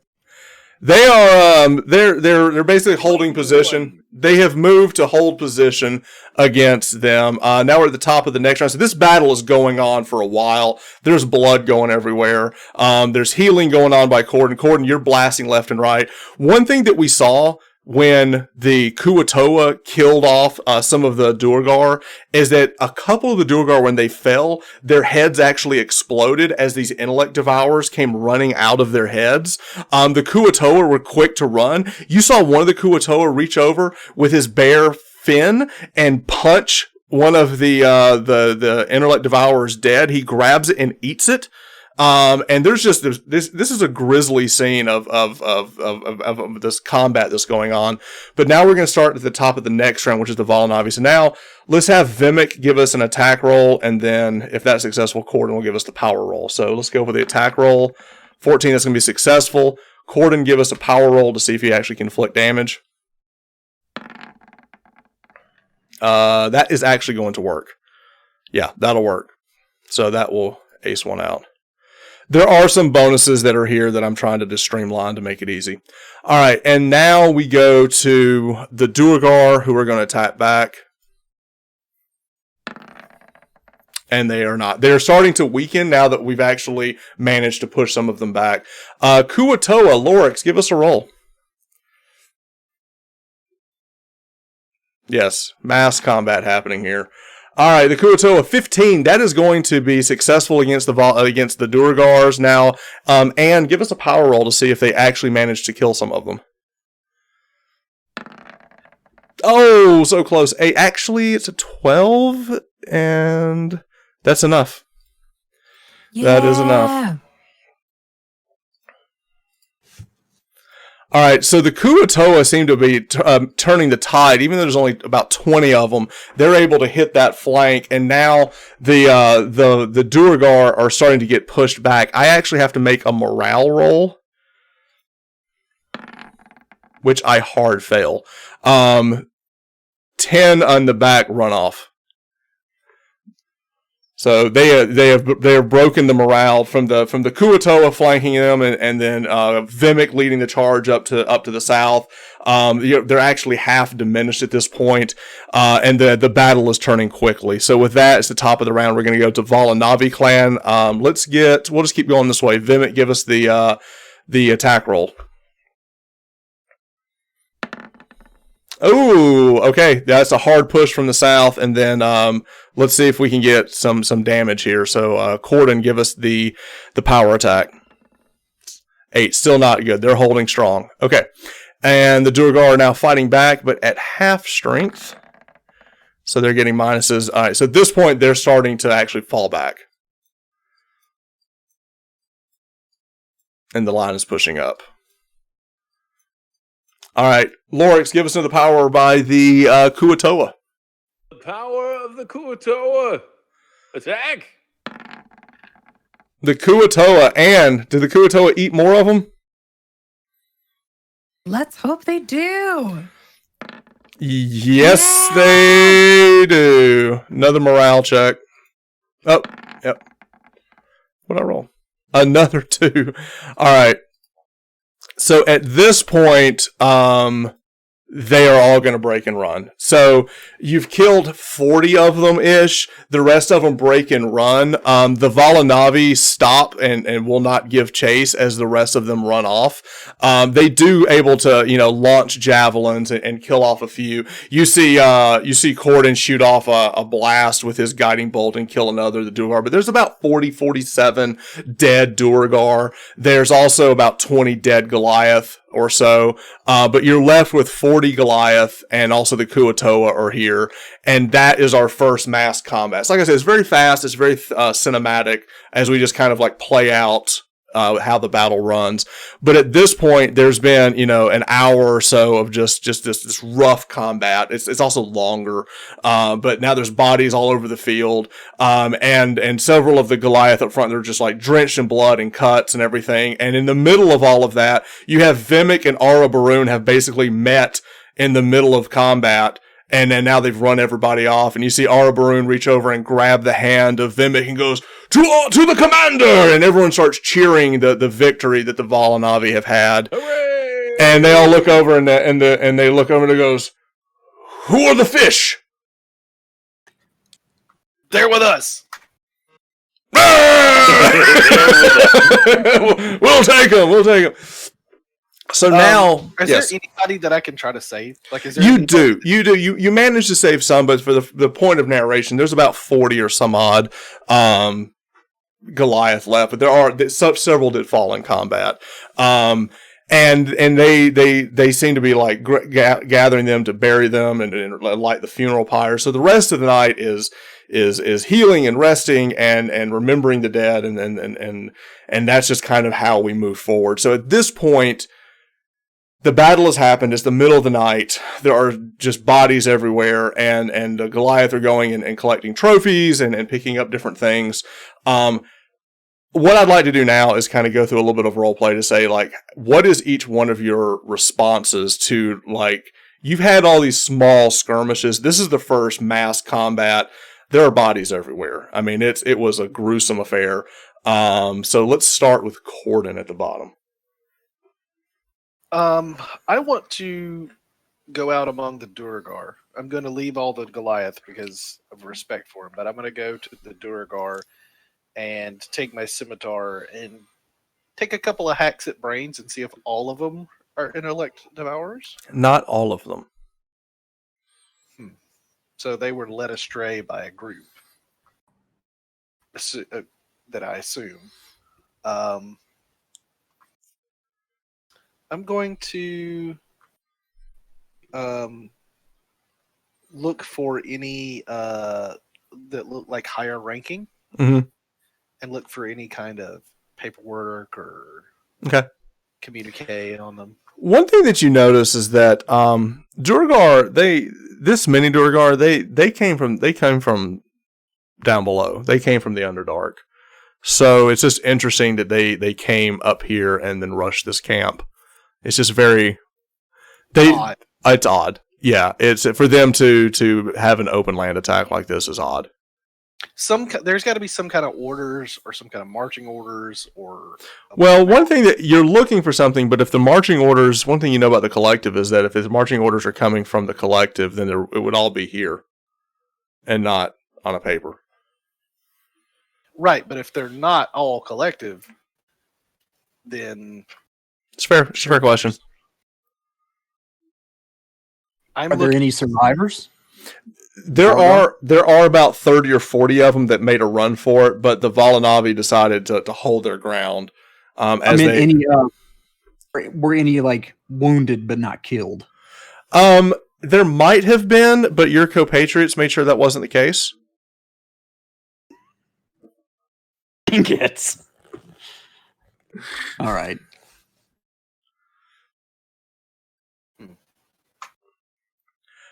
A: They are they're basically holding position. They have moved to hold position against them. Now we're at the top of the next round. So this battle is going on for a while. There's blood going everywhere. There's healing going on by Cordan. Cordan, you're blasting left and right. One thing that we saw when the Kuatoa killed off some of the Duergar is that a couple of the Duergar, when they fell, their heads actually exploded as these intellect devourers came running out of their heads. The Kuatoa were quick to run. You saw one of the Kuatoa reach over with his bare fin and punch one of the intellect devourers dead. He grabs it and eats it. And there's just this is a grisly scene of this combat that's going on. But now we're going to start at the top of the next round, which is the Volanavi. So now let's have Vimak give us an attack roll, and then if that's successful, Cordan will give us the power roll. So let's go for the attack roll. 14, that's going to be successful. Cordan, give us a power roll to see if he actually can inflict damage. That is actually going to work. Yeah, that'll work. So that will ace one out. There are some bonuses that are here that I'm trying to just streamline to make it easy. All right, and now we go to the Duergar, who are going to attack back. And they are not. They're starting to weaken now that we've actually managed to push some of them back. Kuatoa, Lorex, give us a roll. Yes, mass combat happening here. All right, the Kuatoa 15. That is going to be successful against the Duergars now. And give us a power roll to see if they actually manage to kill some of them. Oh, so close. Actually, it's a 12, and that's enough.
B: Yeah.
A: That is enough. All right, so the Kuatoa seem to be turning the tide. Even though there's only about 20 of them, they're able to hit that flank, and now the Duergar are starting to get pushed back. I actually have to make a morale roll, which I hard fail. 10 on the back runoff. So they have broken the morale from the Kuatoa flanking them, and then Vimak leading the charge up to the south. They're actually half diminished at this point, and the battle is turning quickly. So with that, it's the top of the round. We're going to go to Volanavi clan. We'll just keep going this way. Vimak, give us the attack roll. Oh, okay. That's a hard push from the south, and then let's see if we can get some damage here. So Cordan, give us the power attack. 8, still not good. They're holding strong. Okay, and the Duergar are now fighting back, but at half strength, so they're getting minuses. All right, so at this point, they're starting to actually fall back, and the line is pushing up. All right, Lorex, give us another power by the Kuatoa.
C: The power of the Kuatoa. Attack!
A: The Kuatoa, and did the Kuatoa eat more of them?
B: Let's hope they do.
A: Yes, they do. Another morale check. Oh, yep. What'd I roll? Another 2. All right. So at this point, they are all going to break and run. So you've killed 40 of them ish. The rest of them break and run. The Volanavi stop and will not give chase as the rest of them run off. They do able to, launch javelins and kill off a few. You see Cordan shoot off a blast with his guiding bolt and kill another, the Duergar. But there's about 47 dead Duergar. There's also about 20 dead Goliath or so, but you're left with 40 Goliath, and also the Kuatoa are here, and that is our first mass combat. So like I said, it's very fast, it's very cinematic, as we just kind of like play out how the battle runs. But at this point, there's been, an hour or so of just this rough combat. It's also longer, but now there's bodies all over the field, and several of the Goliath up front, they're just like drenched in blood and cuts and everything. And in the middle of all of that, you have Vimak and Arabarun have basically met in the middle of combat. And then now they've run everybody off, and you see Arabarun reach over and grab the hand of Vimak and goes, to the commander! And everyone starts cheering the victory that the Volanavi have had.
C: Hooray!
A: And they all look over and they look over and it goes, who are the fish?
E: They're with us.
A: We'll take them. So now,
E: is
A: yes.
E: there anybody that I can try to save? Like, is there
A: You
E: anybody-
A: do. You manage to save some, but for the point of narration, there's about 40 or some odd Goliath left, but there are several that fall in combat. And they seem to be like gathering them to bury them and light the funeral pyre. So the rest of the night is healing and resting and remembering the dead, and that's just kind of how we move forward. So at this point, the battle has happened. It's the middle of the night. There are just bodies everywhere, and Goliath are going and collecting trophies and picking up different things. What I'd like to do now is kind of go through a little bit of role play to say, like, what is each one of your responses to, like, you've had all these small skirmishes. This is the first mass combat. There are bodies everywhere. I mean, it was a gruesome affair. So let's start with Cordan at the bottom.
E: I want to go out among the Duergar. I'm going to leave all the Goliath because of respect for him, but I'm going to go to the Duergar and take my scimitar and take a couple of hacks at brains and see if all of them are intellect devourers.
A: Not all of them.
E: So they were led astray by a group that I assume. I'm going to look for any that look like higher ranking,
A: Mm-hmm.
E: and look for any kind of paperwork or communique on them.
A: One thing that you notice is that Duergar, this mini Duergar, they came from down below. They came from the Underdark. So it's just interesting that they came up here and then rushed this camp. It's just very
E: Odd.
A: It's odd. Yeah, it's for them to have an open land attack like this is odd.
E: There's got to be some kind of orders or some kind of marching orders or.
A: Well, one thing that you're looking for something, but if the marching orders, one thing you know about the collective is that if the marching orders are coming from the collective, then it would all be here and not on a paper.
E: Right, but if they're not all collective, then
A: It's fair. It's a fair question.
D: Are there any survivors?
A: There are about 30 or 40 of them that made a run for it, but the Valanavi decided to hold their ground.
D: Were any like wounded but not killed?
A: There might have been, but your compatriots made sure that wasn't the case.
D: Yes. All right.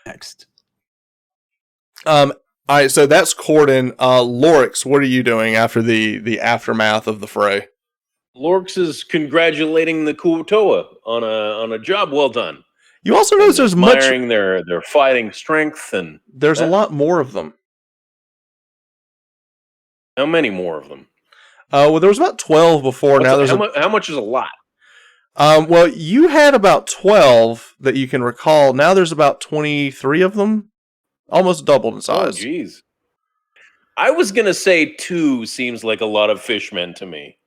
D: Next.
A: All right, so that's Cordan. Lorex, what are you doing after the aftermath of the fray?
C: Lorex is congratulating the Kuotoa on a job well done.
A: You also notice there's
C: admiring their fighting strength, and
A: there's a lot more of them.
C: How many more of them?
A: Well, there was about 12 before.
C: How much is a lot?
A: Well, you had about 12 that you can recall. Now there's about 23 of them, almost doubled in size.
C: Oh, jeez. I was gonna say 2 seems like a lot of fishmen to me.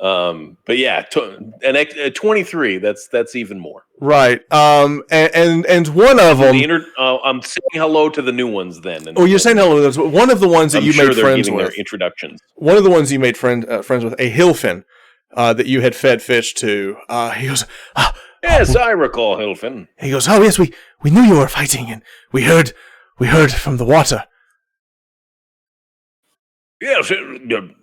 C: But yeah, 23. That's even more.
A: Right. And one of them.
C: I'm saying hello to the new ones then.
A: You're saying hello to those. One of the ones that you made friends with.
C: Their introductions.
A: One of the ones you made friends with, a Hilfin, that you had fed fish to. He goes,
C: yes, I recall Hilfin.
A: He goes, oh yes, we knew you were fighting, and we heard from the water.
C: Yes,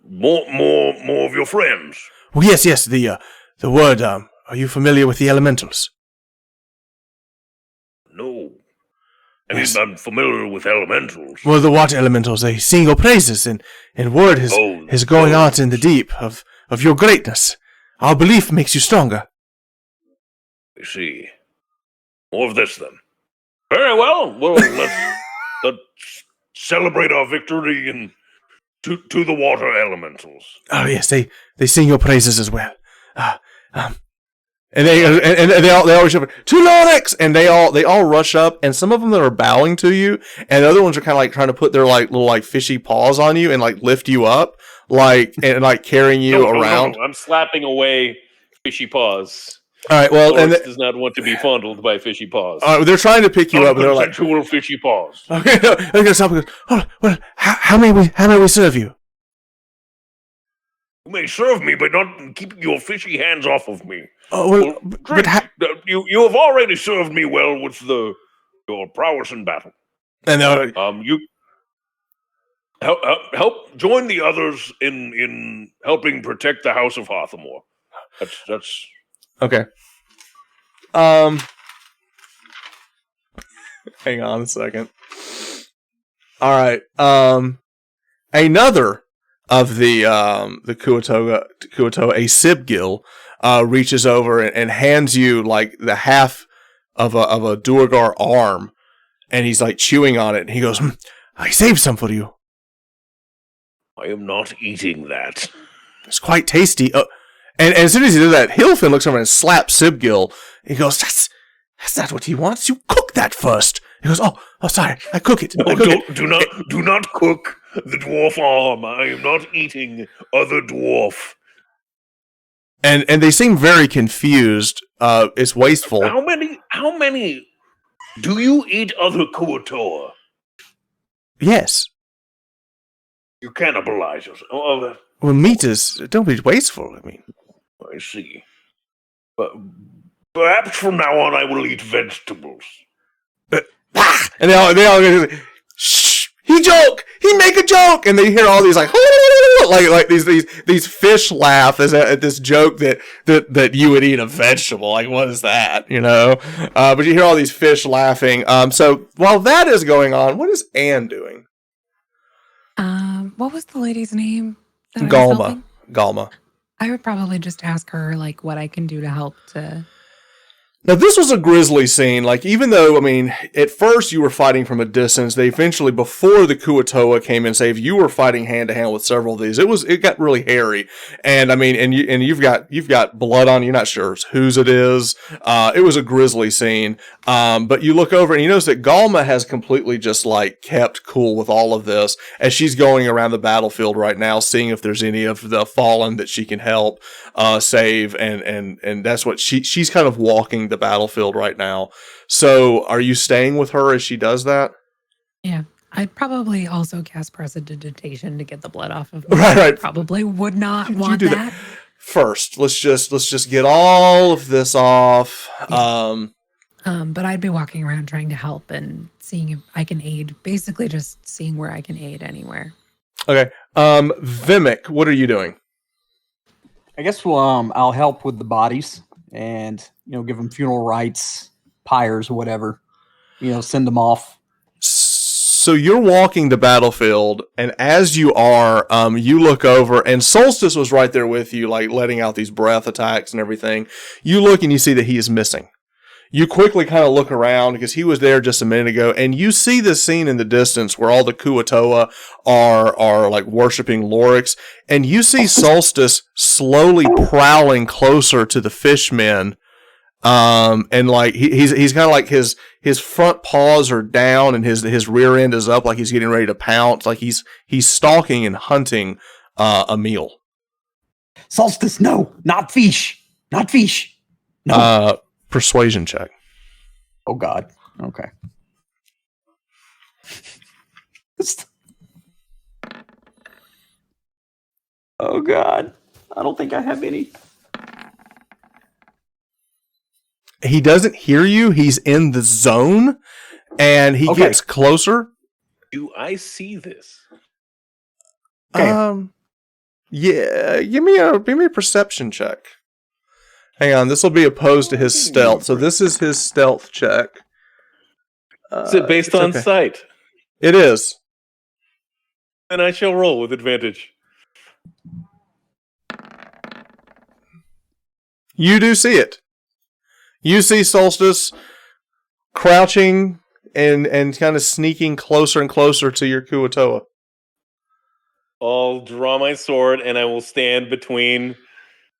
C: more of your friends.
A: Well, yes. The word. Are you familiar with the elementals?
C: No.
A: Yes.
C: I'm familiar with elementals.
A: Well, the water elementals, they sing your praises, and word is going out in the deep of your greatness. Our belief makes you stronger.
C: I see. More of this, then. Very well. Well, let's celebrate our victory and to the water elementals.
A: Oh yes, they sing your praises as well. And they all rush up to Lorex, and they all rush up, and some of them that are bowing to you, and the other ones are kind of like trying to put their like little like fishy paws on you and like lift you up, like and like carrying you around.
C: No. I'm slapping away fishy paws.
A: All right, well,
C: Lorex does not want to be fondled by fishy paws.
A: they're trying to pick you up, and they're like,
C: "Consensual fishy paws."
A: okay, no, they're gonna stop. And go, well, how may we serve you?
C: You may serve me by not keeping your fishy hands off of me.
A: Oh, well, but
C: you have already served me well with your prowess in battle.
A: and they're like,
C: You help join the others in helping protect the House of Harthamore. That's
A: okay. Hang on a second. All right. Another of the Kuatoa, a Sibgil, reaches over and hands you like the half of a Duergar arm, and he's like chewing on it, and he goes, "I saved some for you.
C: I am not eating that."
A: It's quite tasty." And as soon as he did that, Hilfin looks over and slaps Sibgil. He goes, "That's not what he wants. You cook that first." He goes, "Oh, sorry, I cook it."
C: No, do not cook the dwarf arm. I am not eating other dwarf.
A: And they seem very confused. It's wasteful.
C: How many do you eat other Kuatoa?
A: Yes.
C: You cannibalize yourself. Oh,
A: Well, meat is, don't be wasteful. I mean,
C: I see. But perhaps from now on I will eat vegetables.
A: and they all go, "Shh! He make a joke!" And they hear all these like these fish laugh at this joke that you would eat a vegetable. Like, what is that? You know? But you hear all these fish laughing. So while that is going on, what is Anne doing?
B: What was the lady's name? that I was helping?
A: Galma.
B: I would probably just ask her like what I can do to help to.
A: Now, this was a grisly scene. Like, even though, I mean, at first you were fighting from a distance, they eventually, before the Kuatoa came and saved, you were fighting hand to hand with several of these. It got really hairy, and I mean, you've got blood on you. You're not sure whose it is. It was a grisly scene. But you look over and you notice that Galma has completely just like kept cool with all of this as she's going around the battlefield right now, seeing if there's any of the fallen that she can help save, and that's what she's kind of walking the battlefield right now. So are you staying with her as she does that?
B: Yeah. I'd probably also cast Prestidigitation to get the blood off of me.
A: Right.
B: Probably would not want that.
A: First, let's just get all of this off.
B: Yeah. But I'd be walking around trying to help and seeing if I can aid. Basically just seeing where I can aid anywhere.
A: Okay. Vimak, what are you doing?
D: I guess I'll help with the bodies and, give them funeral rites, pyres, whatever. Send them off.
A: So you're walking the battlefield, and as you are, you look over, and Solstice was right there with you, like letting out these breath attacks and everything. You look and you see that he is missing. You quickly kind of look around because he was there just a minute ago, and you see this scene in the distance where all the Kuatoa are like worshiping Lorex, and you see Solstice slowly prowling closer to the fishmen. And like he's kind of like his front paws are down and his rear end is up, like he's getting ready to pounce, like he's stalking and hunting a meal.
D: Solstice, no, not fish, no.
A: Persuasion check.
D: Oh God. Okay. Oh God. I don't think I have any.
A: He doesn't hear you. He's in the zone, and he gets closer.
C: Do I see this?
D: Okay.
A: Yeah. Give me a perception check. Hang on. This will be opposed to his stealth. So this is his stealth check.
C: Is it based on sight?
A: It is.
C: Then I shall roll with advantage.
A: You do see it. You see Solstice crouching and kind of sneaking closer and closer to your Kuatoa.
C: I'll draw my sword and I will stand between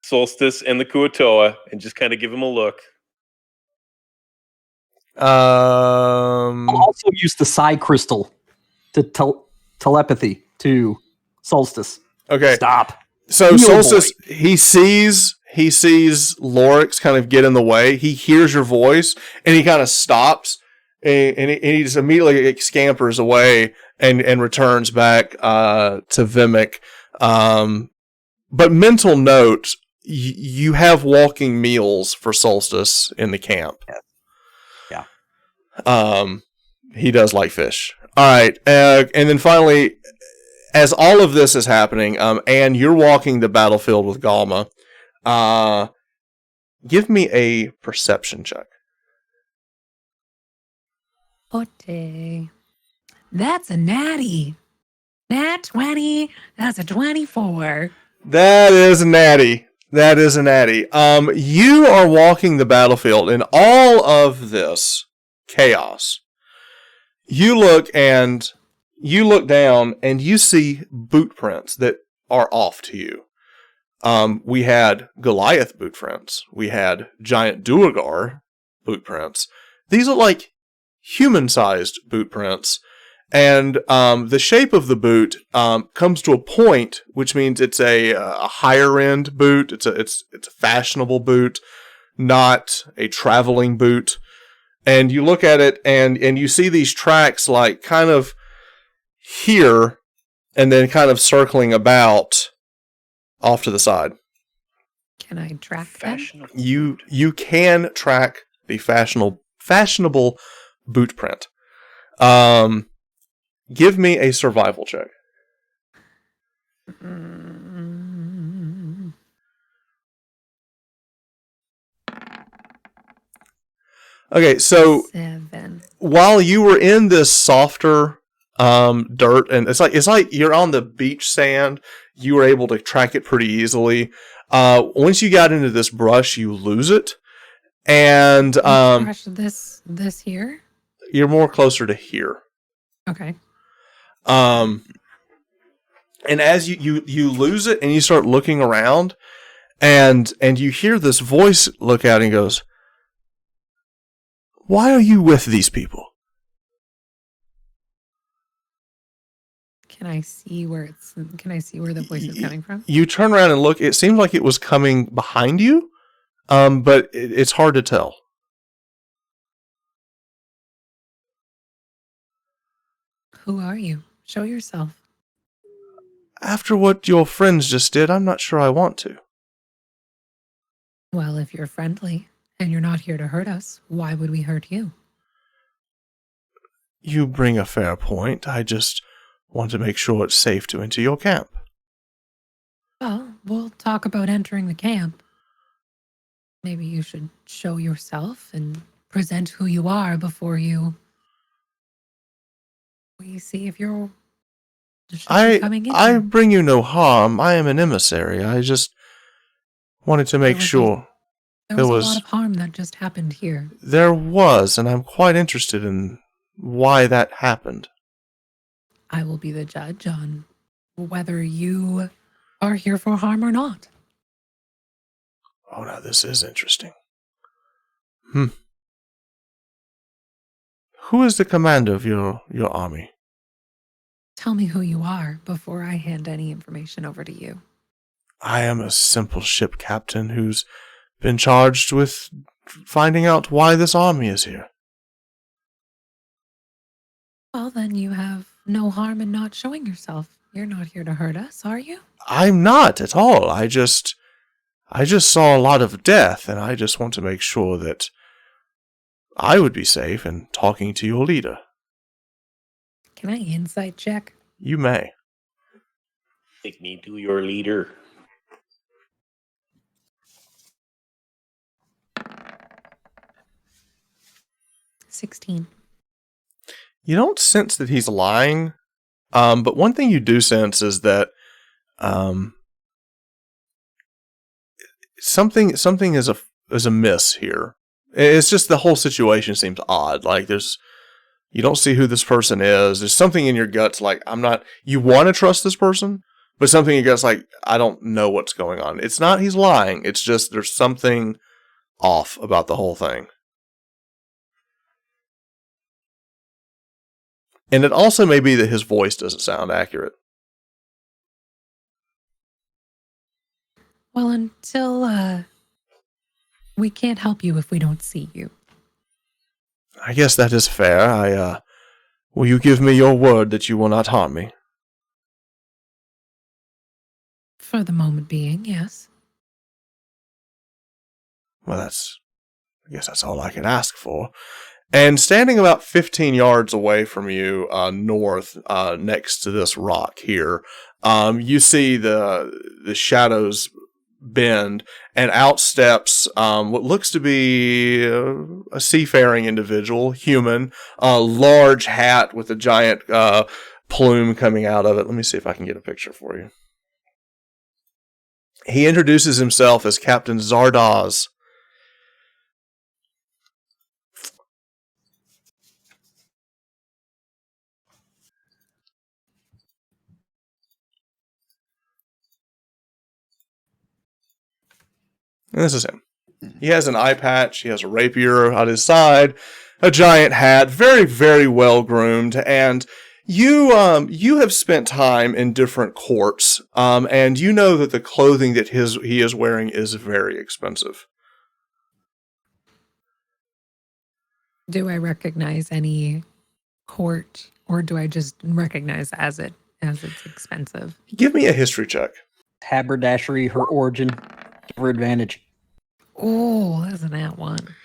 C: Solstice and the Kuatoa and just kind of give him a look.
D: I'll also use the Psi Crystal to telepathy to Solstice.
A: Okay.
D: Stop.
A: So Solstice, he sees he sees Lorex kind of get in the way. He hears your voice, and he kind of stops, and he just immediately scampers away and returns back to Vimak. But mental note, you have walking meals for Solstice in the camp.
D: Yeah.
A: He does like fish. All right, and then finally, as all of this is happening, and you're walking the battlefield with Galma, give me a perception check.
B: Ote. That's a natty. Nat 20. That's a 24.
A: That is a natty. You are walking the battlefield in all of this chaos. You look down and you see boot prints that are off to you. We had Goliath boot prints. We had giant Duergar boot prints. These are like human-sized boot prints. And the shape of the boot comes to a point, which means it's a higher-end boot. It's a fashionable boot, not a traveling boot. And you look at it, and you see these tracks like kind of here, and then kind of circling about off to the side.
B: Can I track them?
A: You can track the fashionable boot print. Give me a survival check. Okay, so
B: 7.
A: while you were in this softer dirt, and it's like you're on the beach sand, you were able to track it pretty easily. Once you got into this brush, you lose it, and
B: Brush this here.
A: you're more closer to here.
B: Okay.
A: And as you lose it and you start looking around, and you hear this voice look out and goes, "Why are you with these people?"
B: Can I see where the voice is coming from?
A: You turn around and look. It seemed like it was coming behind you, but it's hard to tell.
B: Who are you? Show yourself.
A: After what your friends just did, I'm not sure I want to.
B: Well, if you're friendly and you're not here to hurt us, why would we hurt you?
A: You bring a fair point. I just want to make sure it's safe to enter your camp.
B: Well, we'll talk about entering the camp. Maybe you should show yourself and present who you are before we see if you're coming in.
A: I bring you no harm. I am an emissary. I just wanted to make sure.
B: There was a lot of harm that just happened here.
A: There was, and I'm quite interested in why that happened.
B: I will be the judge on whether you are here for harm or not.
A: Oh, now this is interesting. Who is the commander of your army?
B: Tell me who you are before I hand any information over to you.
A: I am a simple ship captain who's been charged with finding out why this army is here.
B: Well, then you have no harm in not showing yourself. You're not here to hurt us, are you?
A: I'm not at all. I just saw a lot of death, and I just want to make sure that I would be safe in talking to your leader.
B: Can I insight check?
A: You may.
C: Take me to your leader.
B: $16.
A: You don't sense that he's lying, but one thing you do sense is that something is amiss here. It's just the whole situation seems odd. Like you don't see who this person is. There's something in your guts like you want to trust this person, but something in your guts like I don't know what's going on. It's not he's lying. It's just there's something off about the whole thing. And it also may be that his voice doesn't sound accurate.
B: Well, until We can't help you if we don't see you.
A: I guess that is fair. Will you give me your word that you will not harm me?
B: For the moment being, yes.
A: Well, I guess that's all I can ask for. And standing about 15 yards away from you, north, next to this rock here, you see the shadows bend, and out steps what looks to be a seafaring individual, human, a large hat with a giant plume coming out of it. Let me see if I can get a picture for you. He introduces himself as Captain Zardoz. And this is him. He has an eye patch. He has a rapier on his side, a giant hat, very, very well groomed. And you have spent time in different courts, and you know that the clothing that he is wearing is very expensive.
B: Do I recognize any court, or do I just recognize as it's expensive?
A: Give me a history check.
D: Haberdashery, her origin, give her advantage.
B: Oh, that's a nat one.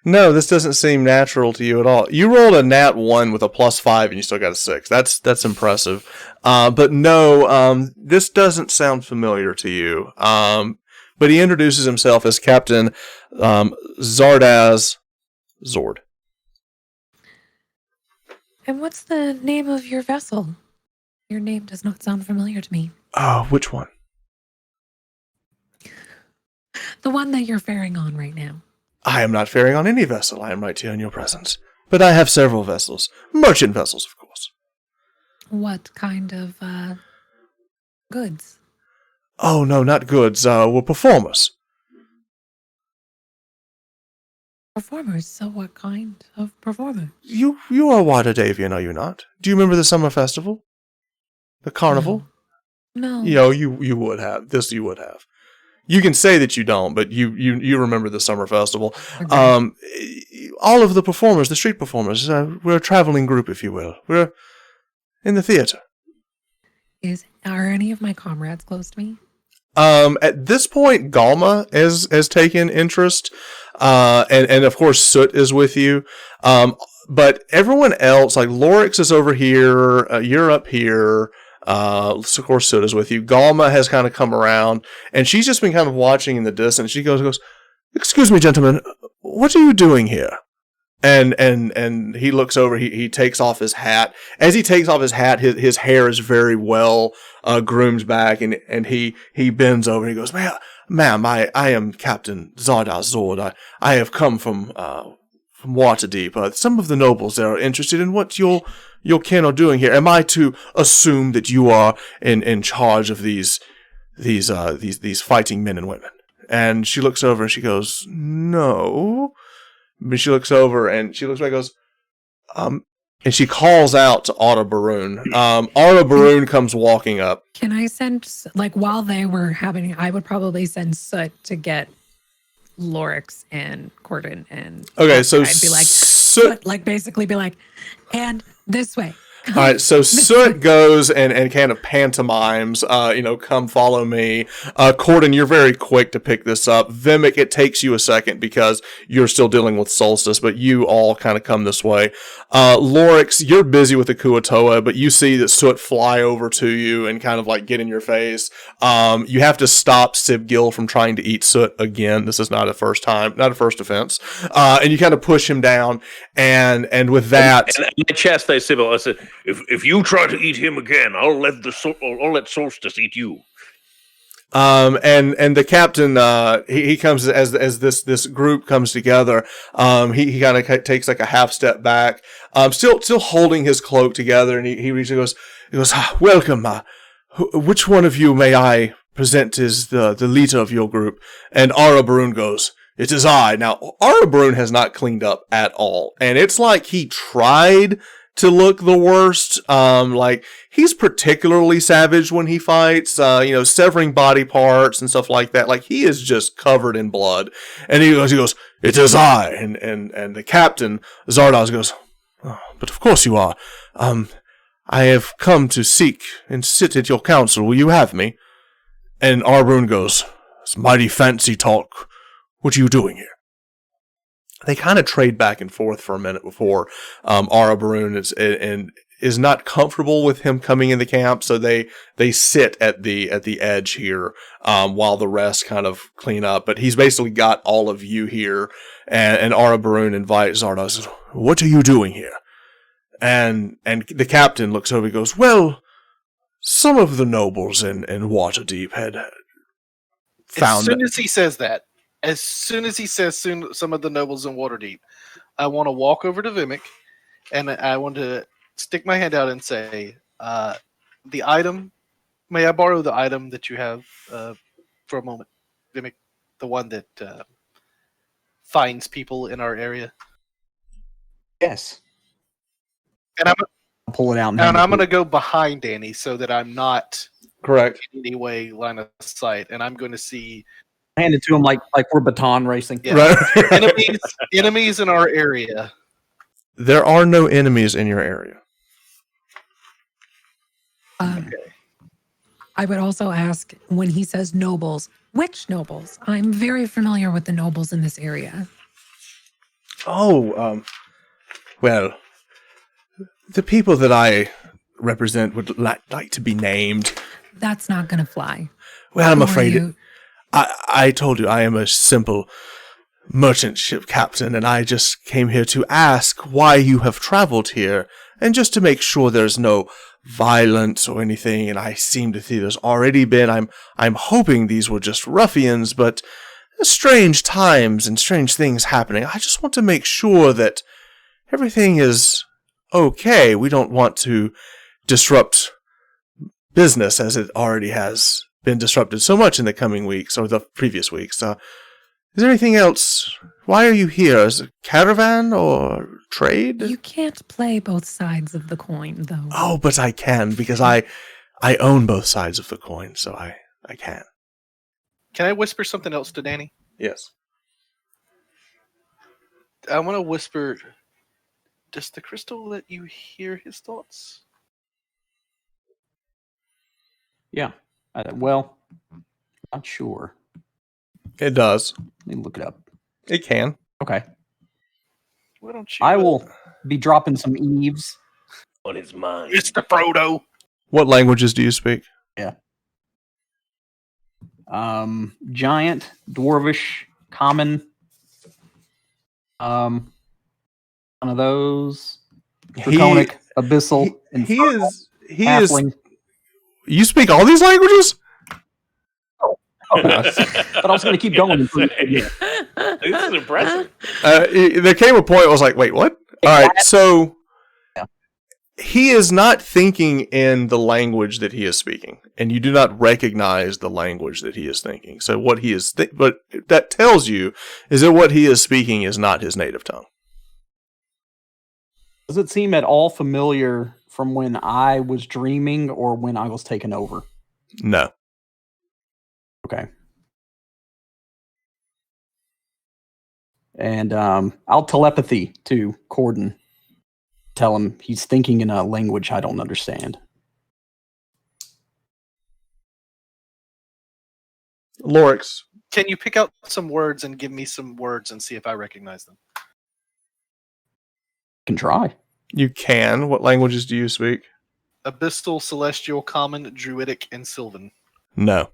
A: No, this doesn't seem natural to you at all. You rolled a nat 1 with a +5 and you still got a 6. That's impressive. But no, this doesn't sound familiar to you. But he introduces himself as Captain Zardaz Zord.
B: And what's the name of your vessel? Your name does not sound familiar to me.
A: Oh, which one?
B: The one that you're faring on right now.
A: I am not faring on any vessel. I am right here in your presence. But I have several vessels. Merchant vessels, of course.
B: What kind of goods?
A: Oh, no, not goods. We're performers.
B: Performers? So what kind of performer?
A: You are Watadavian, are you not? Do you remember the summer festival? The carnival?
B: No.
A: You would have. This you would have. You can say that you don't, but you remember the summer festival.
B: Okay.
A: All of the performers, the street performers, we're a traveling group, if you will. We're in the theater.
B: Are any of my comrades close to me?
A: At this point, Galma has taken interest, and of course Soot is with you. But everyone else, like Lorex is over here, you're up here. Of course, Soot is with you. Galma has kind of come around, and she's just been kind of watching in the distance. She goes, "Excuse me, gentlemen, what are you doing here?" And he looks over. He takes off his hat. As he takes off his hat, his hair is very well groomed back, and he bends over and he goes, "Ma'am, I am Captain Zardoz Zord. I have come from Waterdeep. Some of the nobles there are interested in what your kin are doing here. Am I to assume that you are in charge of these fighting men and women?" And she looks over and she goes, "No." But she looks over and she looks back and goes, and she calls out to Auto Baroon. Auto Baroon comes walking up.
B: Can I send, while they were having, I would probably send Soot to get Lorex and Cordan and.
A: Okay, so
B: I'd be like, Soot, basically be like, and this way.
A: All right, so Soot goes and kind of pantomimes, come follow me. Cordan, you're very quick to pick this up. Vimak, it takes you a second because you're still dealing with Solstice, but you all kind of come this way. Lorex, you're busy with the Kuatoa, but you see that Soot fly over to you and kind of get in your face. You have to stop Sibgil from trying to eat Soot again. This is not a first offense. And you kind of push him down, and with that...
C: And I chastise Sibgil. I said, if you try to eat him again, I'll let Solstice eat you.
A: And the captain, he comes as this group comes together. He kind of takes a half step back, still holding his cloak together, and he goes, "Welcome. Which one of you may I present as the leader of your group?" And Ara Baroon goes, "It is I." Now, Ara Baroon has not cleaned up at all, and it's like he tried to look the worst. Like he's particularly savage when he fights, severing body parts and stuff like that. Like he is just covered in blood. And he goes, "It is I." And the captain, Zardoz, goes, "Oh, but of course you are. I have come to seek and sit at your council. Will you have me?" And Rune goes, "It's mighty fancy talk. What are you doing here?" They kind of trade back and forth for a minute before Rune is not comfortable with him coming in the camp, so they sit at the edge here while the rest kind of clean up. But he's basically got all of you here, and Rune invites Zardoz. "What are you doing here?" And the captain looks over and goes, "Well, some of the nobles in Waterdeep had found..."
E: As soon as he says that, as soon as he says some of the nobles in Waterdeep, I want to walk over to Vimak, and I want to stick my hand out and say, the item, may I borrow the item that you have for a moment, Vimak, the one that finds people in our area?
D: Yes.
E: And I'll
D: pull it out.
E: And I'm going to go behind Danny so that I'm not
A: correct
E: in any way line of sight, and I'm going to see...
D: Hand it to him like we're baton racing.
E: Yeah.
A: right.
E: enemies in our area.
A: There are no enemies in your area.
E: Okay.
B: I would also ask, when he says nobles, which nobles? I'm very familiar with the nobles in this area.
A: Oh, well, the people that I represent would like to be named.
B: That's not going to fly.
A: Well, I'm
B: Who are
A: afraid
B: you?
A: I told you I am a simple merchant ship captain, and I just came here to ask why you have traveled here, and just to make sure there's no violence or anything. And I seem to see there's already been. I'm hoping these were just ruffians, but strange times and strange things happening. I just want to make sure that everything is okay. We don't want to disrupt business as it already has been disrupted so much in the coming weeks, or the previous weeks. Is there anything else? Why are you here? Is it caravan or trade?
B: You can't play both sides of the coin, though.
A: Oh, but I can, because I own both sides of the coin, so I can.
E: Can I whisper something else to Danny?
A: Yes.
E: I want to whisper, does the crystal let you hear his thoughts?
D: Yeah. Well, not sure.
A: It does.
D: Let me look it up.
A: It can.
D: Okay.
E: Why don't you?
D: I will be dropping some eaves.
C: On his mind.
E: Mr. Frodo.
A: What languages do you speak?
D: Yeah. Giant, Dwarvish, Common. One of those. Draconic, Abyssal, and
A: he
D: Halfling.
A: is. You speak all these languages?
D: But I was going to keep going.
C: This is impressive.
A: There came a point I was like, wait, what? All right, so he is not thinking in the language that he is speaking, and you do not recognize the language that he is thinking. So what he is, but that tells you is that what he is speaking is not his native tongue.
D: Does it seem at all familiar from when I was dreaming or when I was taken over?
A: No.
D: Okay. And I'll telepathy to Cordan. Tell him he's thinking in a language I don't understand.
A: Lorex.
E: Can you pick out some words and give me some words and see if I recognize them?
D: Can try.
A: You can. What languages do you speak?
E: Abyssal, Celestial, Common, Druidic, and Sylvan.
A: No.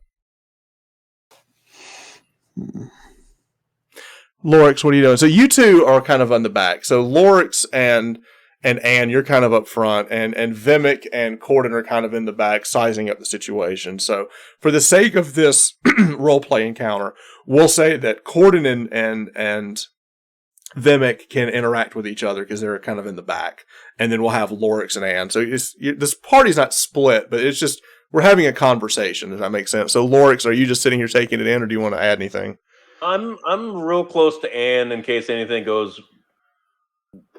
A: Lorex, what are you doing? So you two are kind of on the back. So Lorex and Anne, you're kind of up front, and Vimak and Cordan are kind of in the back, sizing up the situation. So for the sake of this role-play encounter, we'll say that Cordan and Vimak can interact with each other because they're kind of in the back, and then we'll have Lorex and Anne. So this party's not split, but it's just we're having a conversation. Does that make sense? So Lorex, are you just sitting here taking it in, or do you want to add anything?
C: I'm real close to Anne in case anything goes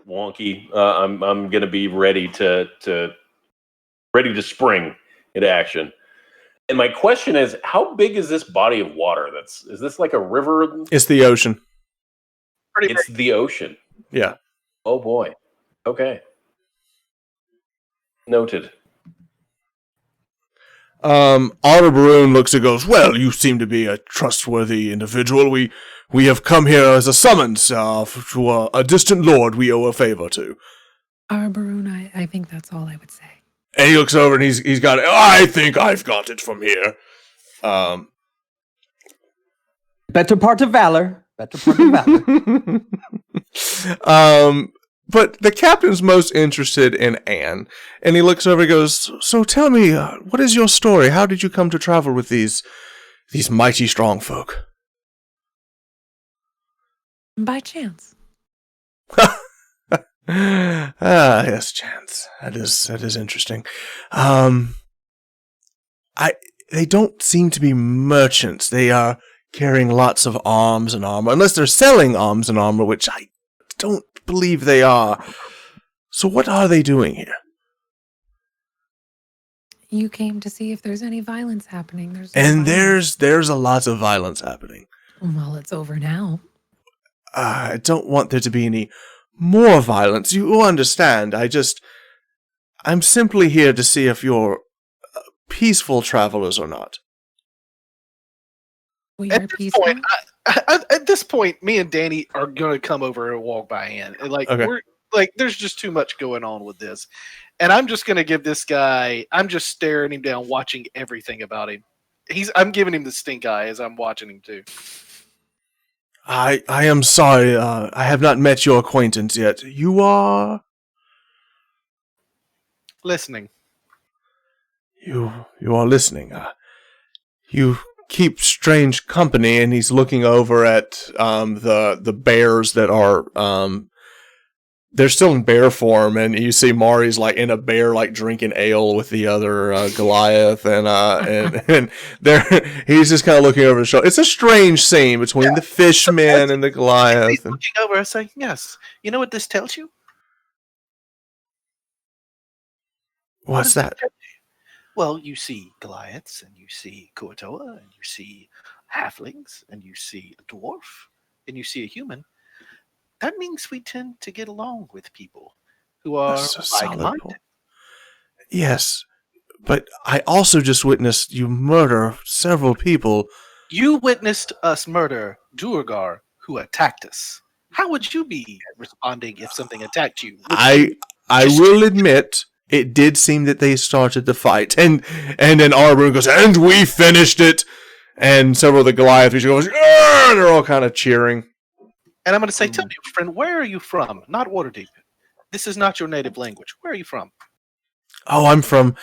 C: wonky. I'm gonna be ready to spring into action. And my question is, how big is this body of water? Is this like a river?
A: It's the ocean.
C: It's the ocean.
A: Yeah.
C: Oh boy. Okay. Noted.
A: Oliver Rune looks and goes, well, you seem to be a trustworthy individual. We have come here as a summons to a distant lord we owe a favor to.
B: Baroon, I think that's all I would say.
A: And he looks over and he's got it. I think I've got it from here.
D: Better part of valor. Better part of valor.
A: But the captain's most interested in Anne, and he looks over and goes, so tell me, what is your story? How did you come to travel with these mighty strong folk?
B: By chance.
A: Yes, chance. That is interesting. They don't seem to be merchants. They are carrying lots of arms and armor, unless they're selling arms and armor, which I don't believe they are. So what are they doing here?
B: You came to see if there's any violence happening.
A: There's a lot of violence happening.
B: Well, it's over now.
A: I don't want there to be any more violence. You understand. I'm simply here to see if you're peaceful travelers or not.
B: We
E: At
B: are
E: this
B: peaceful.
E: point, at this point, me and Danny are gonna come over and walk by Ann. And
A: Okay.
E: we're there's just too much going on with this, and I'm just gonna give this guy. I'm just staring him down, watching everything about him. I'm giving him the stink eye as I'm watching him too.
A: I am sorry. I have not met your acquaintance yet. You are
E: Listening.
A: you are listening. You keep strange company, and he's looking over at the bears that are they're still in bear form, and you see Mari's like in a bear, like drinking ale with the other Goliath, and he's just kind of looking over his shoulder. It's a strange scene between the fishmen and the Goliath.
E: He's looking over and saying, "Yes, you know what this tells you?
A: What's that?
E: Well, you see Goliaths, and you see Kortoa, and you see halflings, and you see a dwarf, and you see a human. That means we tend to get along with people who are
A: That's a solid
E: like-minded.
A: point. Yes, but I also just witnessed you murder several people.
E: You witnessed us murder Duergar, who attacked us. How would you be responding if something attacked you?
A: I will admit, it did seem that they started the fight, and then Arbor goes, and we finished it, and several of the Goliath goes, and they're all kind of cheering.
E: And I'm going to say, tell me, friend, where are you from? Not Waterdeep. This is not your native language. Where are you from?
A: Oh, I'm from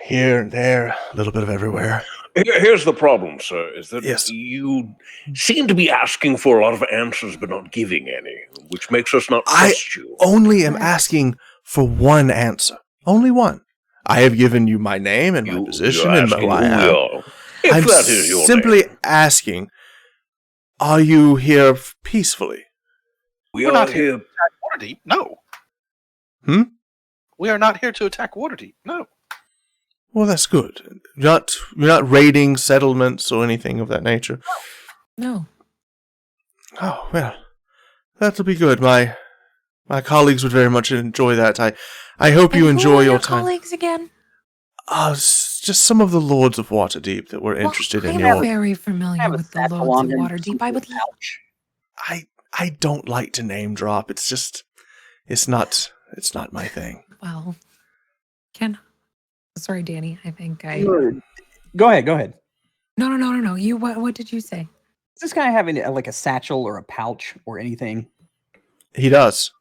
A: here and there, a little bit of everywhere.
C: Here's the problem, sir, is that
A: Yes.
C: you seem to be asking for a lot of answers but not giving any, which makes us not trust you.
A: Only am asking for one answer. Only one. I have given you my name and my position
C: You're
A: and
C: asking
A: who I
C: who we
A: am.
C: are. If
A: I'm
C: that is your
A: simply
C: name.
A: asking, are you here peacefully?
C: We
E: We're
C: are
E: not here
C: here.
E: to attack Waterdeep. No.
A: Hmm?
E: We are not here to attack Waterdeep. No.
A: Well, that's good. You're not raiding settlements or anything of that nature.
B: No.
A: Oh, well, that'll be good. My colleagues would very much enjoy that. I hope you
B: And
A: enjoy
B: who are
A: your
B: your
A: time.
B: colleagues again?
A: Just some of the lords of Waterdeep that were interested in
B: I'm
A: your...
B: very familiar with the Lords of Waterdeep. I would
A: I don't like to name drop. It's just... It's not my thing.
B: well. Sorry, Danny. I think I.
D: Go ahead.
B: No. You what did you say?
D: Does this guy have like a satchel or a pouch or anything?
A: He does.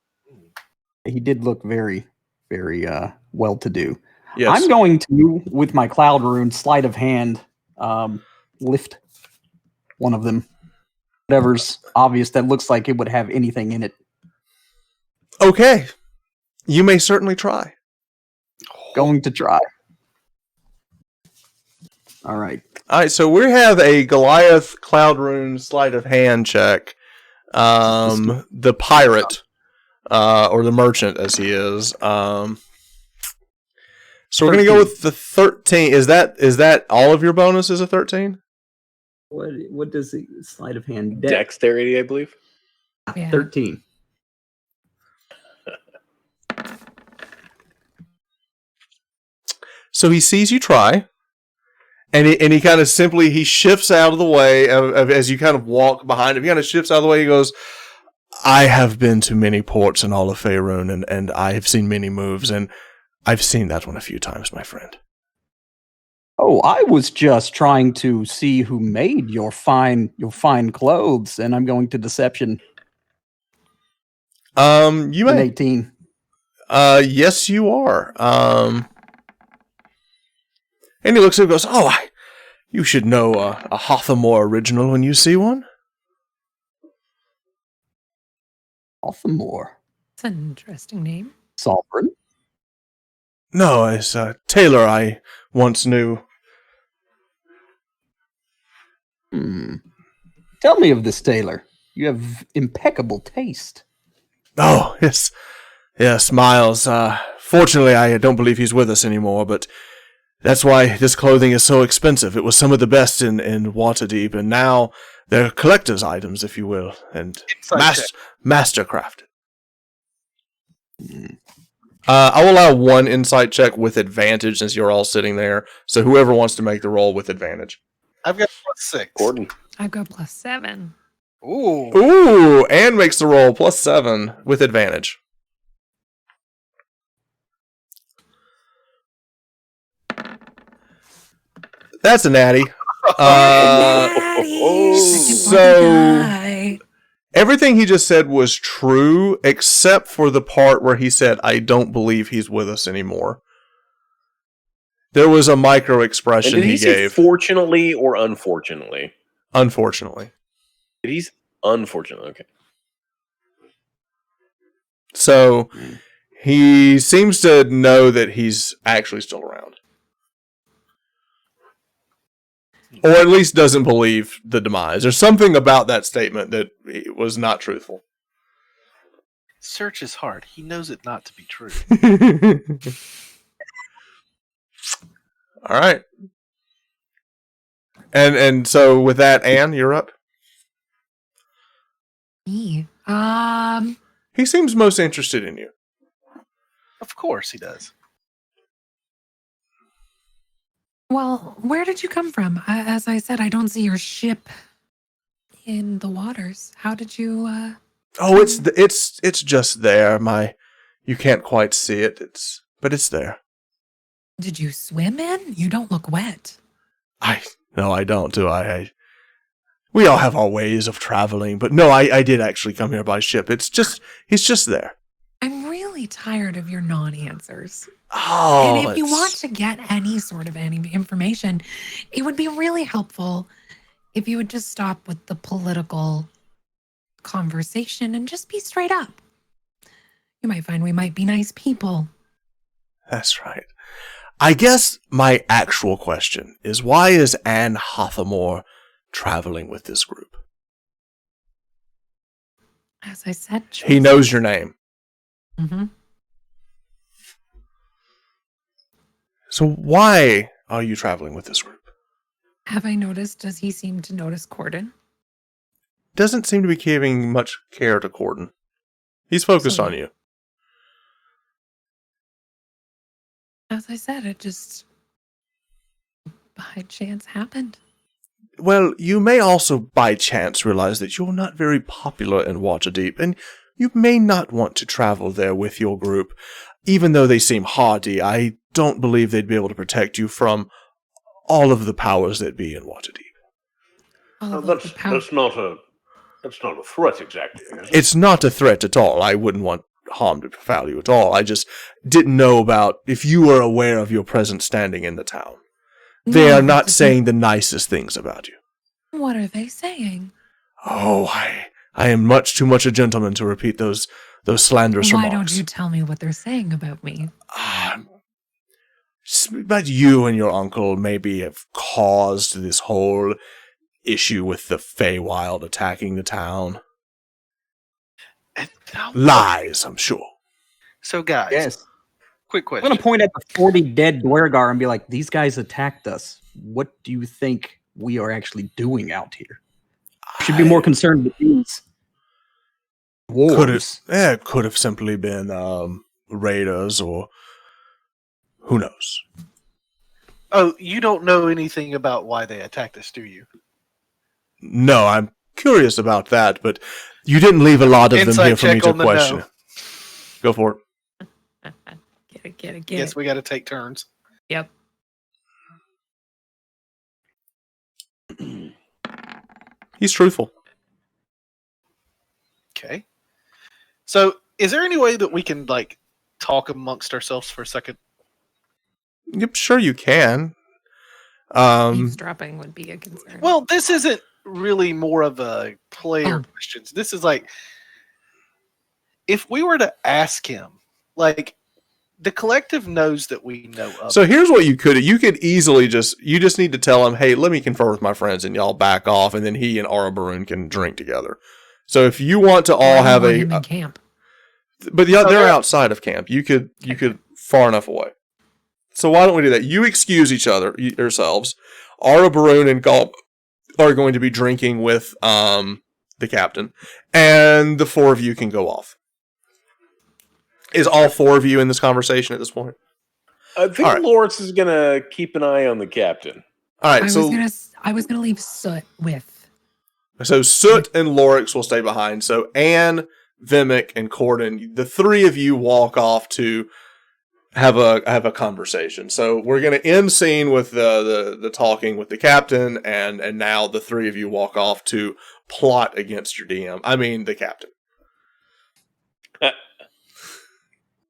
D: He did look very, very well-to-do.
A: Yes.
D: I'm going to, with my cloud rune, sleight of hand, lift one of them. Whatever's obvious that looks like it would have anything in it.
A: Okay. You may certainly try.
D: Going to try. All right.
A: All right, so we have a Goliath Cloud Rune sleight of hand check. The pirate or the merchant as he is. So we're going to go with the 13. Is that all of your bonus is a 13?
D: What does the sleight of hand?
C: Dexterity, I believe.
B: Yeah.
D: 13.
A: So he sees you try, and he kind of simply he shifts out of the way as you kind of walk behind him. He kind of shifts out of the way. He goes, "I have been to many ports in all of Faerun, and I have seen many moves, and I've seen that one a few times, my friend."
D: Oh, I was just trying to see who made your fine clothes, and I'm going to deception.
A: You
D: An
A: may.
D: 18.
A: Yes, you are. And he looks at him and goes, "Oh, you should know a Hothamore original when you see one."
D: Hothamore.
B: That's an interesting name.
D: Sovereign.
A: No, it's a tailor I once knew.
D: Tell me of this tailor. You have impeccable taste.
A: Oh, yes, Miles. Fortunately, I don't believe he's with us anymore, but that's why this clothing is so expensive. It was some of the best in Waterdeep, and now they're collector's items, if you will, and mastercrafted. I will allow one insight check with advantage since you're all sitting there. So whoever wants to make the roll with advantage.
E: I've got +6.
C: Gordon.
B: I've got +7.
E: Ooh.
A: And makes the roll +7 with advantage. That's a natty. So everything he just said was true, except for the part where he said, "I don't believe he's with us anymore." There was a micro expression
C: Did he say
A: gave.
C: Fortunately or unfortunately?
A: Unfortunately.
C: He's unfortunately, okay.
A: So he seems to know that he's actually still around. Or at least doesn't believe the demise. There's something about that statement that was not truthful.
E: Search is hard. He knows it not to be true.
A: All right. And so with that, Anne, you're up.
B: Me.
A: He seems most interested in you.
E: Of course he does.
B: Well, where did you come from? As I said, I don't see your ship in the waters. How did you?
A: Oh, it's just there. You can't quite see it. But it's there.
B: Did you swim in? You don't look wet.
A: No, I don't. Do I? We all have our ways of traveling, but no, I did actually come here by ship. He's just there.
B: I'm really tired of your non-answers.
A: Oh,
B: and if you want to get any information, it would be really helpful if you would just stop with the political conversation and just be straight up. You might find we might be nice people.
A: That's right. I guess my actual question is, why is Anne Hothamore traveling with this group?
B: As I said,
A: he knows your name.
B: Mm-hmm.
A: So why are you traveling with this group?
B: Have I noticed, does he seem to notice Cordan?
A: Doesn't seem to be giving much care to Cordan. He's focused on you.
B: As I said, it just by chance happened.
A: Well, you may also by chance realize that you're not very popular in Waterdeep, and you may not want to travel there with your group. Even though they seem hardy, I don't believe they'd be able to protect you from all of the powers that be in Waterdeep.
C: That's not a threat exactly. Is it?
A: It's not a threat at all. I wouldn't want harm to befall you at all. I just didn't know about if you were aware of your present standing in the town. They are not saying the nicest things about you.
B: What are they saying?
A: Oh, I am much too much a gentleman to repeat those slanderous remarks.
B: Why don't you tell me what they're saying about me?
A: But you and your uncle maybe have caused this whole issue with the Feywild attacking the town. Lies, I'm sure.
E: So, guys,
D: Yes.
E: quick
D: I'm
E: question.
D: going to point at the 40 dead Dwergar and be like, these guys attacked us. What do you think we are actually doing out here? Should be more concerned with these dwarves.
A: Could have simply been raiders or who knows.
E: Oh, you don't know anything about why they attacked us, do you?
A: No, I'm curious about that, but you didn't leave a lot of them
E: Inside
A: here for me
E: check
A: to
E: on the
A: question.
E: no.
A: Go for it.
B: Get it.
E: Yes, we got to take turns.
B: Yep.
A: He's truthful.
E: Okay. So, is there any way that we can like talk amongst ourselves for a second?
A: Yep, sure you can.
B: Eavesdropping would be a concern.
E: Well, this isn't really more of a player questions. This is like, if we were to ask him, like, the collective knows that we know of.
A: So here's what you could easily you just need to tell him, hey, let me confer with my friends and y'all back off, and then he and Arabarun can drink together. So if you want to all have
B: him in camp.
A: But they're outside of camp. You could far enough away. So why don't we do that? You excuse yourselves. Arabarun and Gulp are going to be drinking with the captain, and the four of you can go off. Is all four of you in this conversation at this point?
C: I think Lorex is going to keep an eye on the captain.
A: All right,
B: I was gonna leave Soot with.
A: So Soot and Lorex will stay behind. So Anne, Vimak, and Cordan, the three of you walk off to have a conversation. So we're going to end scene with the talking with the captain, and now the three of you walk off to plot against your DM. I mean, the captain.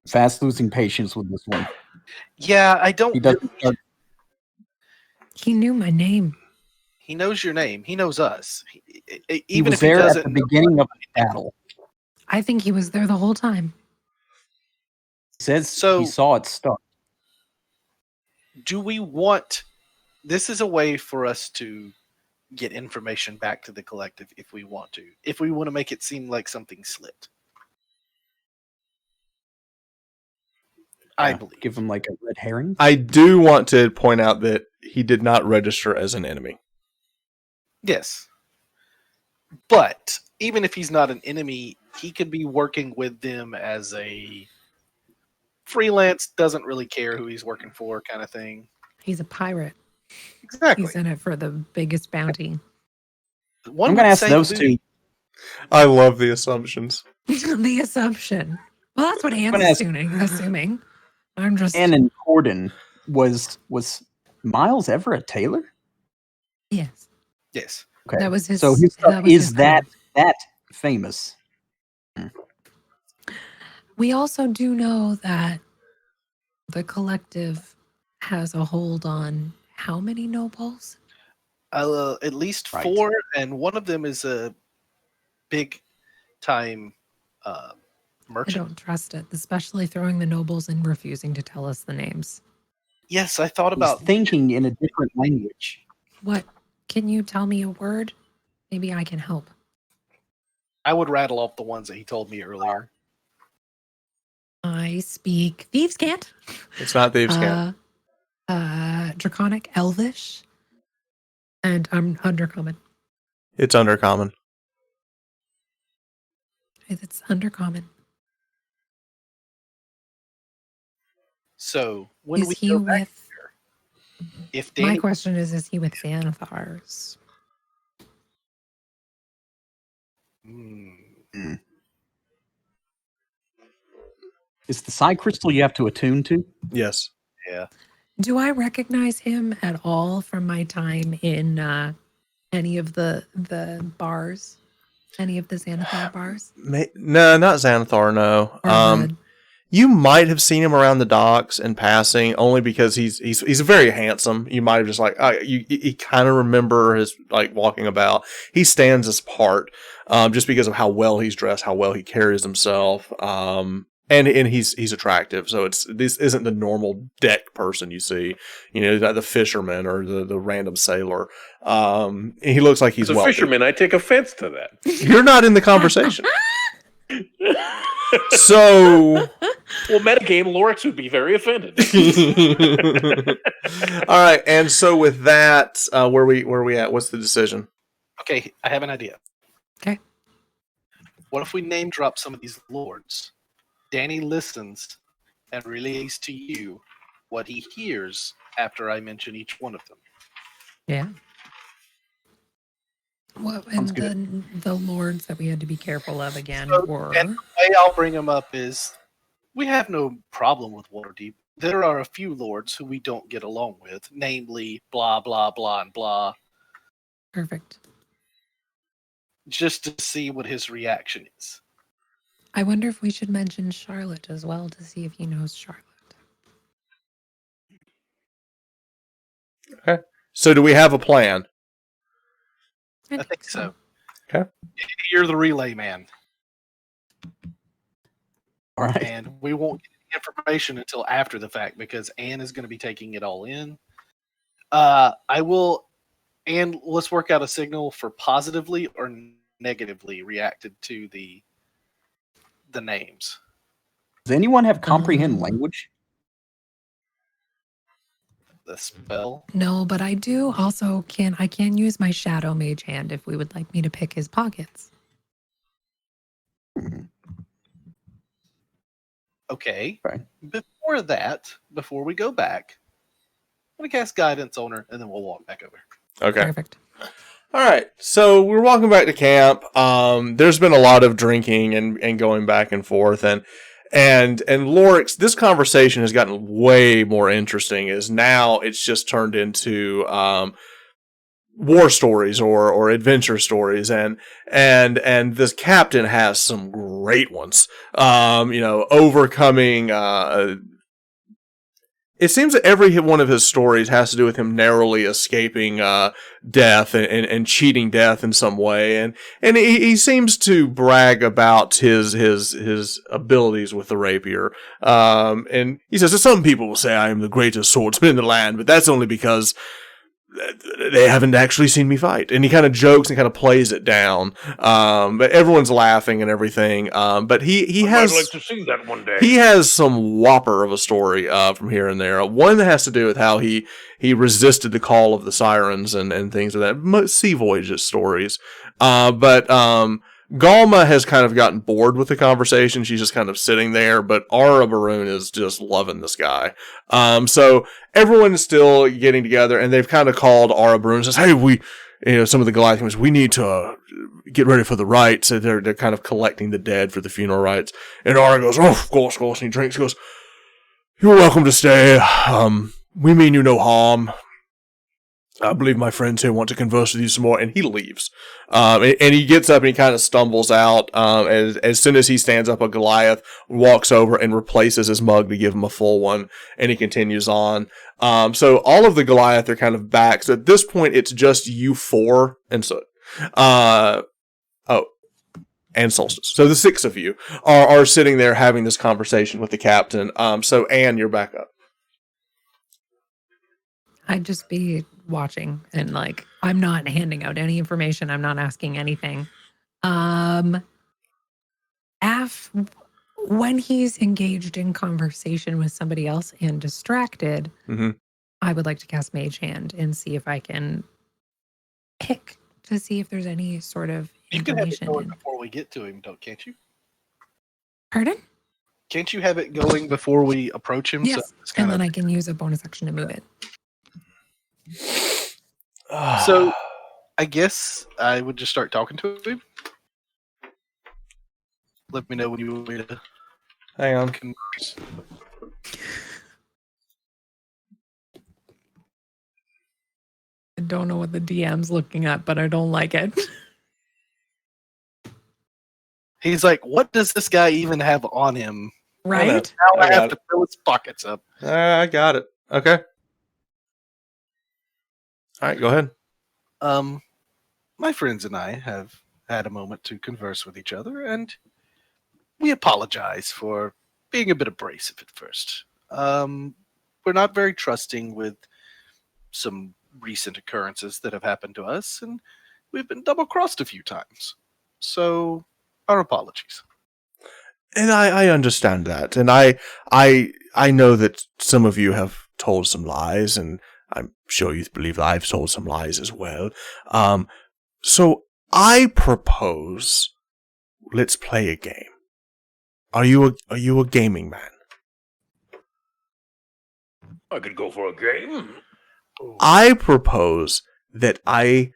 D: Fast losing patience with this one.
E: Yeah, I don't.
D: He doesn't start.
B: He knew my name.
E: He knows your name. He knows us.
D: He
E: Even
D: was
E: if he
D: there at
E: doesn't
D: the
E: know
D: beginning of the battle.
B: I think he was there the whole time.
D: He says
E: So-
D: he saw it start.
E: do we want this is a way for us to get information back to the collective if we want to make it seem like something slipped. I believe.
D: Give him like a red herring.
A: I do want to point out that he did not register as an enemy.
E: Yes, but even if he's not an enemy, he could be working with them as a freelance, doesn't really care who he's working for kind of thing.
B: He's a pirate.
E: Exactly.
B: He's in it for the biggest bounty.
D: I'm going to ask those two.
A: I love the assumptions.
B: The assumption. Well, that's what Anne's
D: gonna ask-
B: assuming. I'm just...
D: Anne and Cordan, was Miles ever a tailor?
B: Yes.
E: Yes.
D: Okay.
B: That was his...
D: So his stuff
B: that was his
D: is that
B: path.
D: famous.
B: We also do know that the collective has a hold on how many nobles?
E: At least
D: Right.
E: 4, and one of them is a big time
B: I
E: merchant.
B: don't trust it, especially throwing the nobles and refusing to tell us the names.
E: Yes, I thought
D: He's
E: about
D: thinking in a different language.
B: What? Can you tell me a word? Maybe I can help.
E: I would rattle off the ones that he told me earlier.
B: I speak Thieves' Cant.
A: It's not Thieves' Camp.
B: Draconic Elvish. And I'm Undercommon.
A: It's Undercommon.
B: It's Undercommon.
E: So when
B: Is
E: we
B: he
E: go back
B: with...
E: there, if
B: My
E: Danny
B: question is he with Xanathars?
E: Hmm.
D: Is the psi crystal you have to attune to?
A: Yes.
E: Yeah.
B: Do I recognize him at all from my time in any of the bars? Any of the Xanathar bars?
A: No, not Xanathar, no.
B: Or
A: You might have seen him around the docks in passing, only because he's very handsome. You might have just like you kind of remember his like walking about. He stands as part, just because of how well he's dressed, how well he carries himself, and he's attractive. So this isn't the normal deck person you see. You know, the fisherman or the random sailor. He looks like he's
C: As a
A: wealthy.
C: fisherman, I take offense to that.
A: You're not in the conversation. So,
C: Well, metagame, Lorex would be very offended.
A: all right, and so with that, where we at? What's the decision?
E: Okay, I have an idea.
B: Okay.
E: What if we name drop some of these lords? Danny listens and relays to you what he hears after I mention each one of them.
B: Yeah. Well, and the lords that we had to be careful of again were.
E: And the way I'll bring them up is we have no problem with Waterdeep. There are a few lords who we don't get along with, namely blah, blah, blah, and blah.
B: Perfect.
E: Just to see what his reaction is.
B: I wonder if we should mention Charlotte as well to see if he knows Charlotte.
A: Okay. So do we have a plan?
E: I think so.
A: Okay.
E: You're the relay man.
D: All right.
E: And we won't get the information until after the fact because Anne is going to be taking it all in. I will, and let's work out a signal for positively or negatively reacted to the names.
D: Does anyone have comprehend language?
E: The spell.
B: No, but I do also can use my shadow mage hand if we would like me to pick his pockets.
E: Okay.
D: Right.
E: Before we go back, I'm going to cast guidance on her and then we'll walk back over.
A: Okay.
B: Perfect.
A: All right. So we're walking back to camp. There's been a lot of drinking and going back and forth, and Lorex, this conversation has gotten way more interesting as now it's just turned into war stories or adventure stories, and this captain has some great ones. Overcoming it seems that every one of his stories has to do with him narrowly escaping death and cheating death in some way, and he seems to brag about his abilities with the rapier. And he says that some people will say I am the greatest swordsman in the land, but that's only because they haven't actually seen me fight. And he kind of jokes and kind of plays it down. But everyone's laughing and everything. But he has...
C: I'd like to see that one day.
A: He has some whopper of a story from here and there. One that has to do with how he resisted the call of the sirens and things of that. Sea voyages stories. But Galma has kind of gotten bored with the conversation. She's just kind of sitting there, but Ara Baroon is just loving this guy. So everyone's still getting together, and they've kind of called Ara Baroon and says, hey, some of the Goliath, we need to get ready for the rites. So they're kind of collecting the dead for the funeral rites. And Ara goes, oh, of course, and he drinks, goes, you're welcome to stay. We mean you no harm. I believe my friends here want to converse with you some more, and he leaves. And he gets up and he kind of stumbles out. As soon as he stands up, a Goliath walks over and replaces his mug to give him a full one, and he continues on. So all of the Goliath are kind of back. So at this point, it's just you four, and and Solstice. So the six of you are sitting there having this conversation with the captain. So Anne, you're back up.
B: I'd just be watching and I'm not handing out any information. I'm not asking anything. When he's engaged in conversation with somebody else and distracted, I would like to cast Mage Hand and see if I can pick to see if there's any sort of information.
E: You can have it going before we get to him, can't you?
B: Pardon?
E: Can't you have it going before we approach him?
B: Yes, and then I can use a bonus action to move it.
E: So, I guess I would just start talking to him. Let me know when you want me to.
A: Hang on.
E: Converse.
B: I don't know what the DM's looking at, but I don't like it.
E: He's like, what does this guy even have on him?
B: Right?
E: Now I have to fill his pockets up.
A: I got it. Okay. All right, go ahead.
E: My friends and I have had a moment to converse with each other, and we apologize for being a bit abrasive at first. We're not very trusting with some recent occurrences that have happened to us, and we've been double-crossed a few times. So, our apologies.
A: And I understand that, and I know that some of you have told some lies, and I'm sure you believe that I've told some lies as well. So I propose, let's play a game. Are you a gaming man?
C: I could go for a game.
A: I propose that I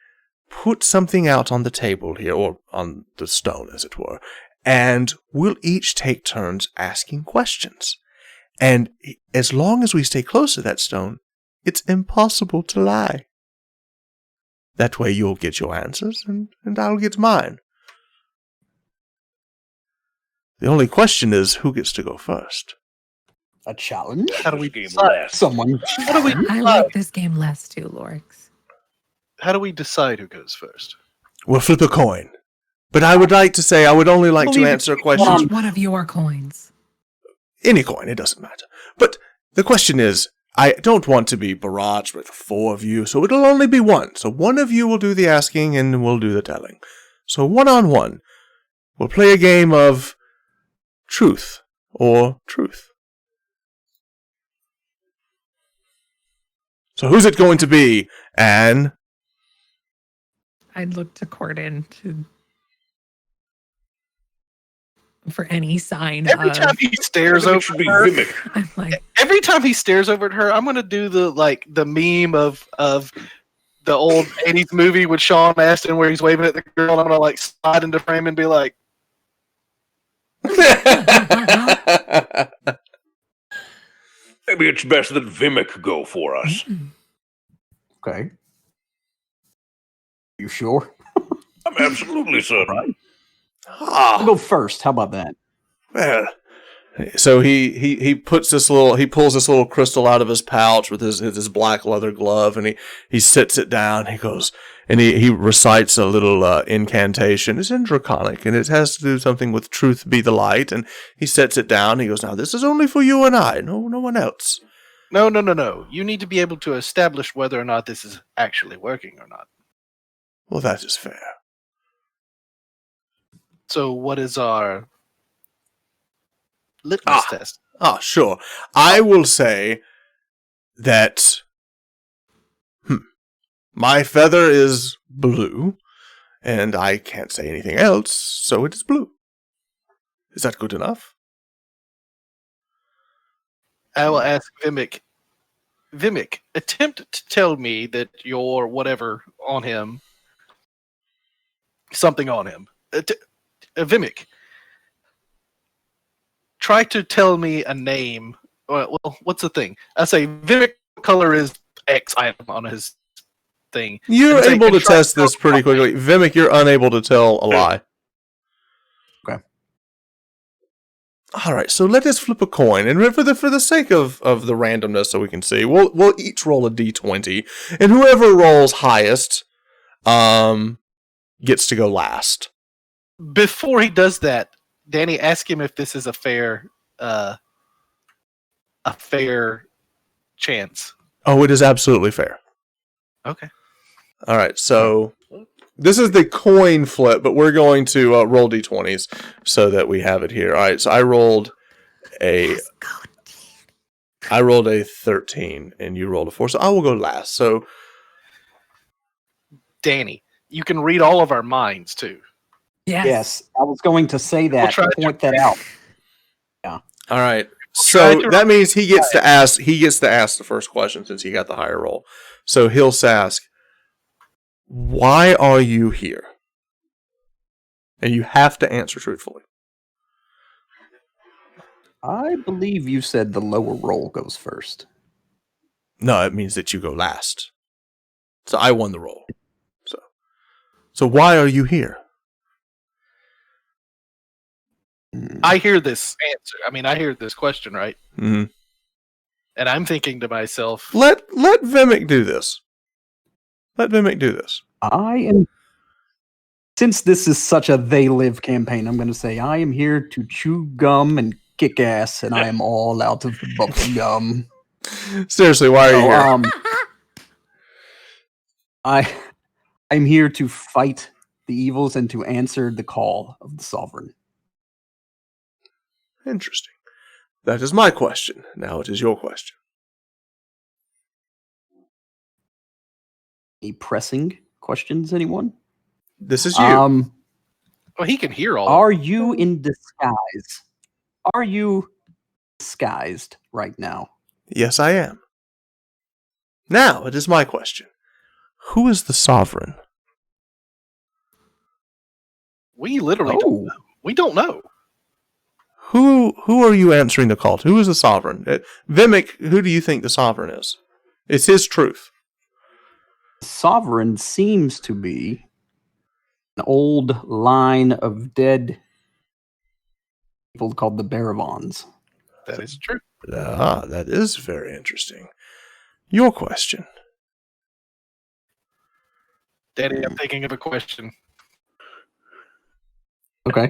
A: put something out on the table here, or on the stone, as it were, and we'll each take turns asking questions. And as long as we stay close to that stone, it's impossible to lie. That way you'll get your answers, and I'll get mine. The only question is, who gets to go first?
D: A challenge?
E: How do we
C: Game
E: decide?
C: last.
D: Someone.
E: How do we
B: I
E: decide?
B: like this game less too, Lorex.
E: How do we decide who goes first?
A: We'll flip a coin. But I would like to say, I would only like to
D: Believe it.
A: answer questions.
B: Which one of your coins?
A: Any coin, it doesn't matter. But the question is, I don't want to be barraged with 4 of you, so it'll only be one. So one of you will do the asking, and we'll do the telling. So 1-on-1, we'll play a game of truth or truth. So who's it going to be, Anne?
B: I'd look to Cordan for any sign
E: Every
B: of.
E: time he stares
C: I think
E: over
C: it should be
E: her,
C: Vimak.
B: I'm like,
E: every time he stares over at her, I'm gonna do the meme of the old '80s movie with Sean Astin where he's waving at the girl, and I'm gonna like slide into frame and be like,
C: Maybe it's best that Vimak go for us.
D: Okay. You sure?
C: I'm absolutely certain.
D: Right.
A: Ah.
D: I'll go first. How about that?
A: Well, so he pulls this little crystal out of his pouch with his black leather glove, and he sits it down. He goes and he recites a little incantation. It's in Draconic, and it has to do something with truth be the light. And he sets it down. He goes, now this is only for you and I, no one else.
E: No. You need to be able to establish whether or not this is actually working or not.
A: Well, that is fair.
E: So, what is our litmus test?
A: Ah, sure. I will say that my feather is blue, and I can't say anything else, so it is blue. Is that good enough?
E: I will ask Vimak. Vimak, attempt to tell me that your whatever on him, something on him. Vimak, try to tell me a name. Well, what's the thing? I say Vimak color is X item on his thing.
A: You're
E: And say,
A: able to
E: try
A: test this pretty quickly. Vimak, you're unable to tell a lie.
D: Okay.
A: All right, so let us flip a coin, and for the sake of the randomness, so we can see, we'll each roll a d20, and whoever rolls highest, gets to go last.
E: Before he does that, Danny, ask him if this is a fair chance.
A: Oh, it is absolutely fair.
E: Okay.
A: All right, so this is the coin flip, but we're going to roll d20s so that we have it here. All right, so I rolled a 13, and you rolled a 4, so I will go last. So,
E: Danny, you can read all of our minds too.
D: Yes. I was going to say that.
E: try to-
D: Point that out.
A: all right,
E: try
A: so
E: to-
A: that means he gets to ask. He gets to ask the first question since he got the higher roll. So he'll ask, "Why are you here?" And you have to answer truthfully.
D: I believe you said the lower roll goes first.
A: No, it means that you go last. So I won the roll. So why are you here?
E: I hear this answer. I mean, I hear this question, right?
A: Mm-hmm.
E: And I'm thinking to myself,
A: Let Vimak do this. Let Vimak do this.
D: I am. Since this is such a they live campaign, I'm going to say I am here to chew gum and kick ass, and I am all out of the bubble gum.
A: Seriously, why are you here?
D: I'm here to fight the evils and to answer the call of the sovereign.
A: Interesting. That is my question. Now it is your question.
D: Any pressing questions, anyone?
A: This is you.
E: Well, he can hear all.
D: Are you in disguise? Are you disguised right now?
A: Yes, I am. Now it is my question. Who is the sovereign?
E: We literally don't know. We don't know.
A: Who are you answering the call to? Who is the sovereign? Vimak, who do you think the sovereign is? It's his truth.
D: Sovereign seems to be an old line of dead people called the Baravons.
E: That is true.
A: Ah, that is very interesting. Your question.
E: Daddy, I'm thinking of a question.
D: Okay.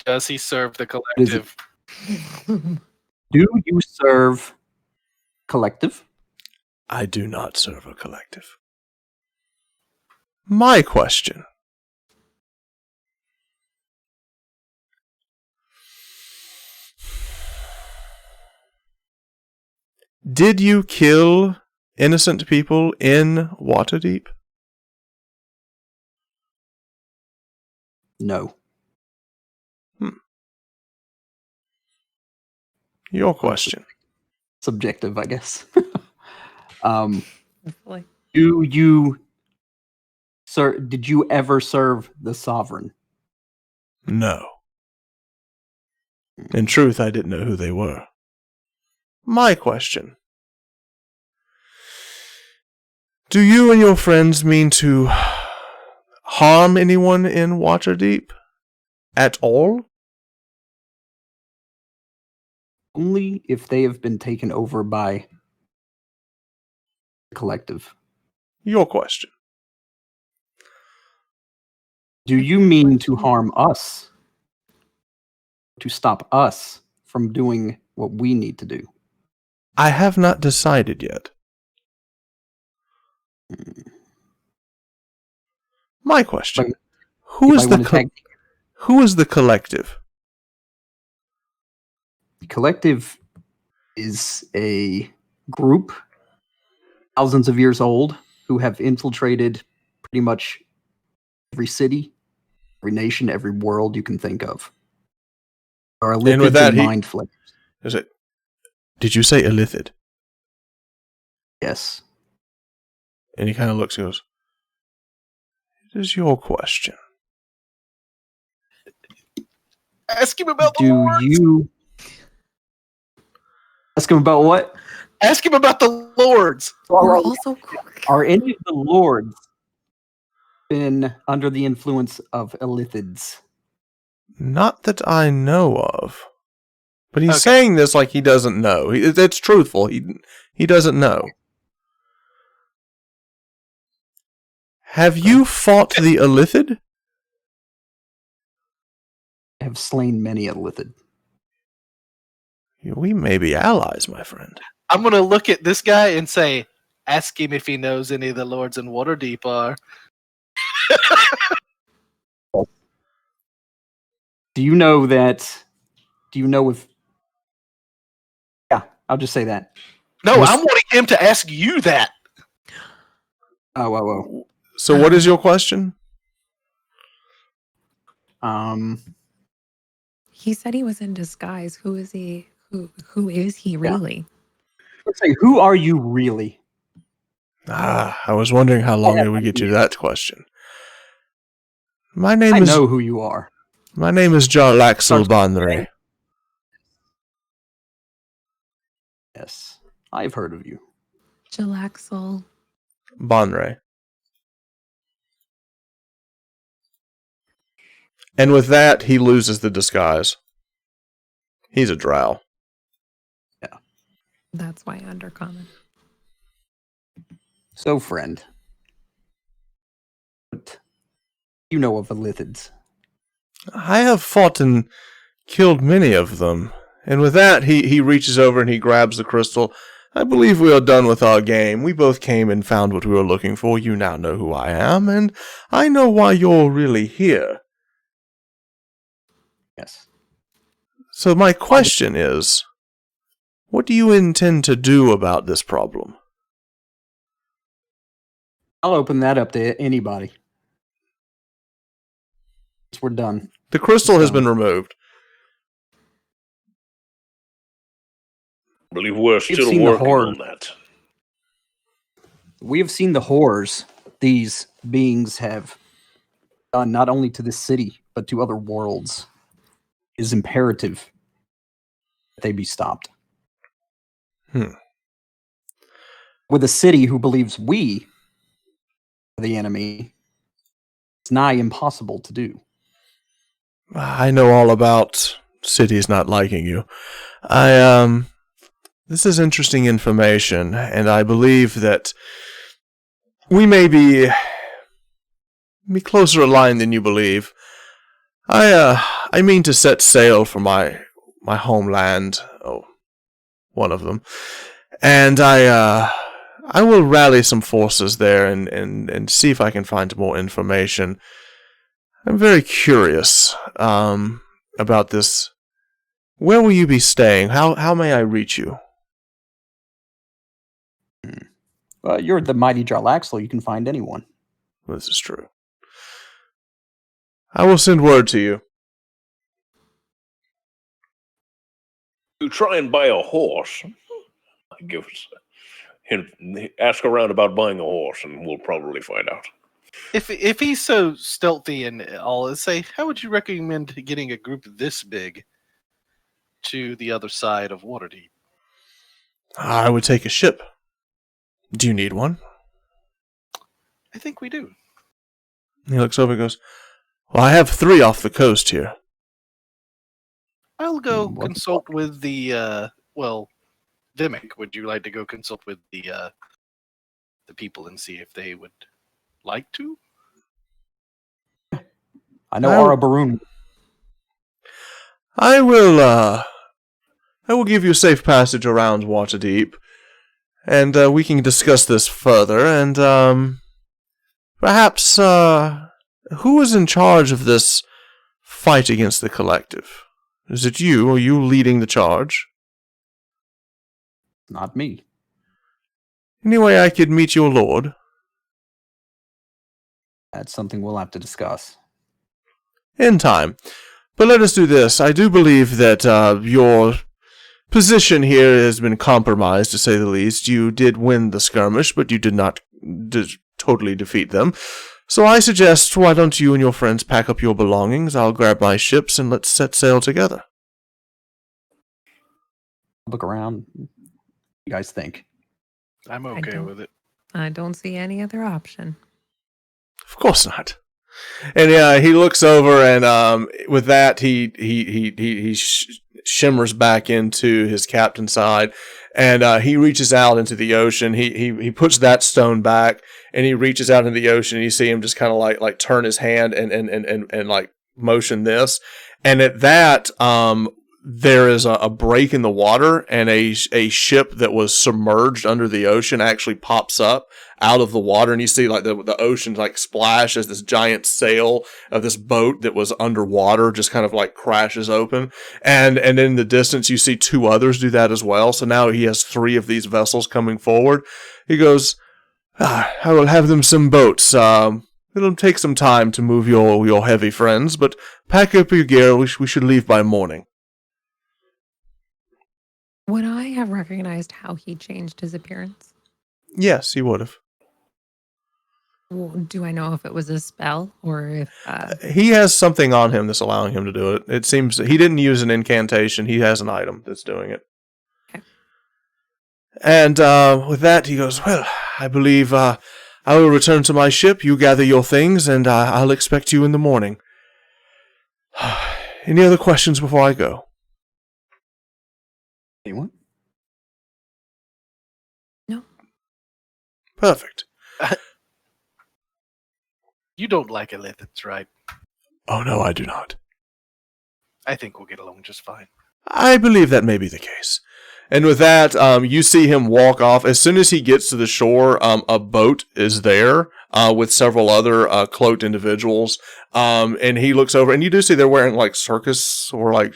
E: Does he serve the collective?
D: Do you serve collective?
A: I do not serve a collective. My question. Did you kill innocent people in Waterdeep?
D: No.
A: Your question.
D: Subjective, I guess.
B: Like,
D: Do you, sir? Did you ever serve the sovereign?
A: No. In truth, I didn't know who they were. My question. Do you and your friends mean to harm anyone in Waterdeep? At all?
D: Only if they have been taken over by the collective.
A: Your question.
D: Do you mean to harm us? To stop us from doing what we need to do?
A: I have not decided yet. My question. Who is the collective?
D: The collective is a group, thousands of years old, who have infiltrated pretty much every city, every nation, every world you can think of. Are
A: And with that,
D: mind flayers.
A: Is it? Did you say illithid?
D: Yes.
A: And he kind of looks and goes, "It is your question."
E: Ask him about the
D: Do
E: lords.
D: you ask him about what?
E: Ask him about the lords.
B: we're also
D: Are any of the lords been under the influence of illithids?
A: Not that I know of. But he's
E: Okay.
A: saying this like he doesn't know. It's truthful. He doesn't know. Have you fought the illithid?
D: I have slain many illithid.
A: We may be allies, my friend.
E: I'm going to look at this guy and say, ask him if he knows any of the lords in Waterdeep are.
D: Do you know that? Do you know if? Yeah, I'll just say that.
E: No, I'm wanting him to ask you that.
D: Oh.
A: So what is your question?
B: he said he was in disguise. Who is he? Who is he really?
D: Let's say, who are you really?
A: I was wondering how long it would get you to that question. My
D: I
A: name is
D: know who you are.
A: My name is Jarlaxle Banre.
D: Yes, I've heard of you.
B: Jalaxel.
A: Banre. And with that, he loses the disguise. He's a drow.
D: Yeah.
B: That's why undercommon.
D: So, friend, what you know of illithids?
A: I have fought and killed many of them. And with that, he reaches over and he grabs the crystal. I believe we are done with our game. We both came and found what we were looking for. You now know who I am, and I know why you're really here.
D: Yes.
A: So my question is, what do you intend to do about this problem?
D: I'll open that up to anybody. We're done.
A: The crystal has been removed.
C: I believe we're still
D: seen the
C: working
D: horror.
C: on that.
D: We have seen the horrors these beings have done, not only to this city, but to other worlds. It is imperative that they be stopped. With a city who believes we are the enemy, it's nigh impossible to do.
A: I know all about cities not liking you. This is interesting information, and I believe that we may be closer aligned than you believe. I mean to set sail for my homeland, one of them, and I will rally some forces there and see if I can find more information. I'm very curious about this. Where will you be staying? How may I reach you?
D: You're the mighty Jarlaxle. You can find anyone.
A: This is true. I will send word to you.
C: You try and buy a horse. I give us a hint. Ask around about buying a horse, and we'll probably find out.
E: If he's so stealthy and all, say, how would you recommend getting a group this big to the other side of Waterdeep?
A: I would take a ship. Do you need one?
E: I think we do.
A: He looks over and goes, well, I have 3 off the coast here.
E: I'll go consult with the Vimak. Would you like to go consult with the people and see if they would like to?
D: I know Ara Barun.
A: I will give you safe passage around Waterdeep, and we can discuss this further, and perhaps who is in charge of this fight against the Collective? Is it you? Are you leading the charge?
D: Not me.
A: Any way I could meet your lord?
D: That's something we'll have to discuss.
A: In time. But let us do this. I do believe that your position here has been compromised, to say the least. You did win the skirmish, but you did not totally defeat them. So I suggest, why don't you and your friends pack up your belongings? I'll grab my ships and let's set sail together.
D: Look around. What do you guys think?
E: I'm okay with it.
B: I don't see any other option.
A: Of course not. And he looks over, and with that, he shimmers back into his captain's side, and he reaches out into the ocean. He puts that stone back, and he reaches out into the ocean. And you see him just kind of like turn his hand and like motion this, and at that, there is a break in the water, and a ship that was submerged under the ocean actually pops up out of the water, and you see like the ocean like splash as this giant sail of this boat that was underwater just kind of like crashes open, and in the distance you see 2 others do that as well. So now he has 3 of these vessels coming forward. He goes, I will have them some boats. It'll take some time to move your heavy friends, but pack up your gear. We should leave by morning.
B: Would I have recognized how he changed his appearance?
A: Yes, he would have.
B: Well, do I know if it was a spell or if...
A: He has something on him that's allowing him to do it. It seems that he didn't use an incantation. He has an item that's doing it.
B: Okay.
A: And with that, he goes, well, I believe I will return to my ship. You gather your things, and I'll expect you in the morning. Any other questions before I go?
D: Anyone?
B: No.
A: Perfect.
E: You don't like Elithans, right?
A: Oh, no, I do not.
E: I think we'll get along just fine.
A: I believe that may be the case. And with that, you see him walk off. As soon as he gets to the shore, a boat is there with several other cloaked individuals. And he looks over, and you do see they're wearing like circus or like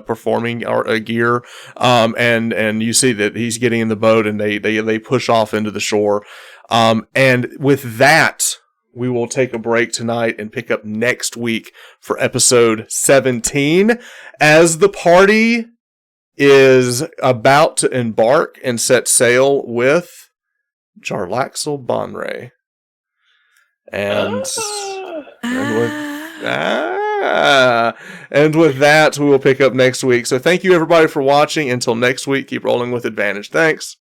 A: performing gear. And you see that he's getting in the boat, and they push off into the shore. And with that, we will take a break tonight and pick up next week for episode 17 as the party is about to embark and set sail with Jarlaxle Bonray. And with that, we will pick up next week. So thank you everybody for watching. Until next week, keep rolling with advantage. Thanks.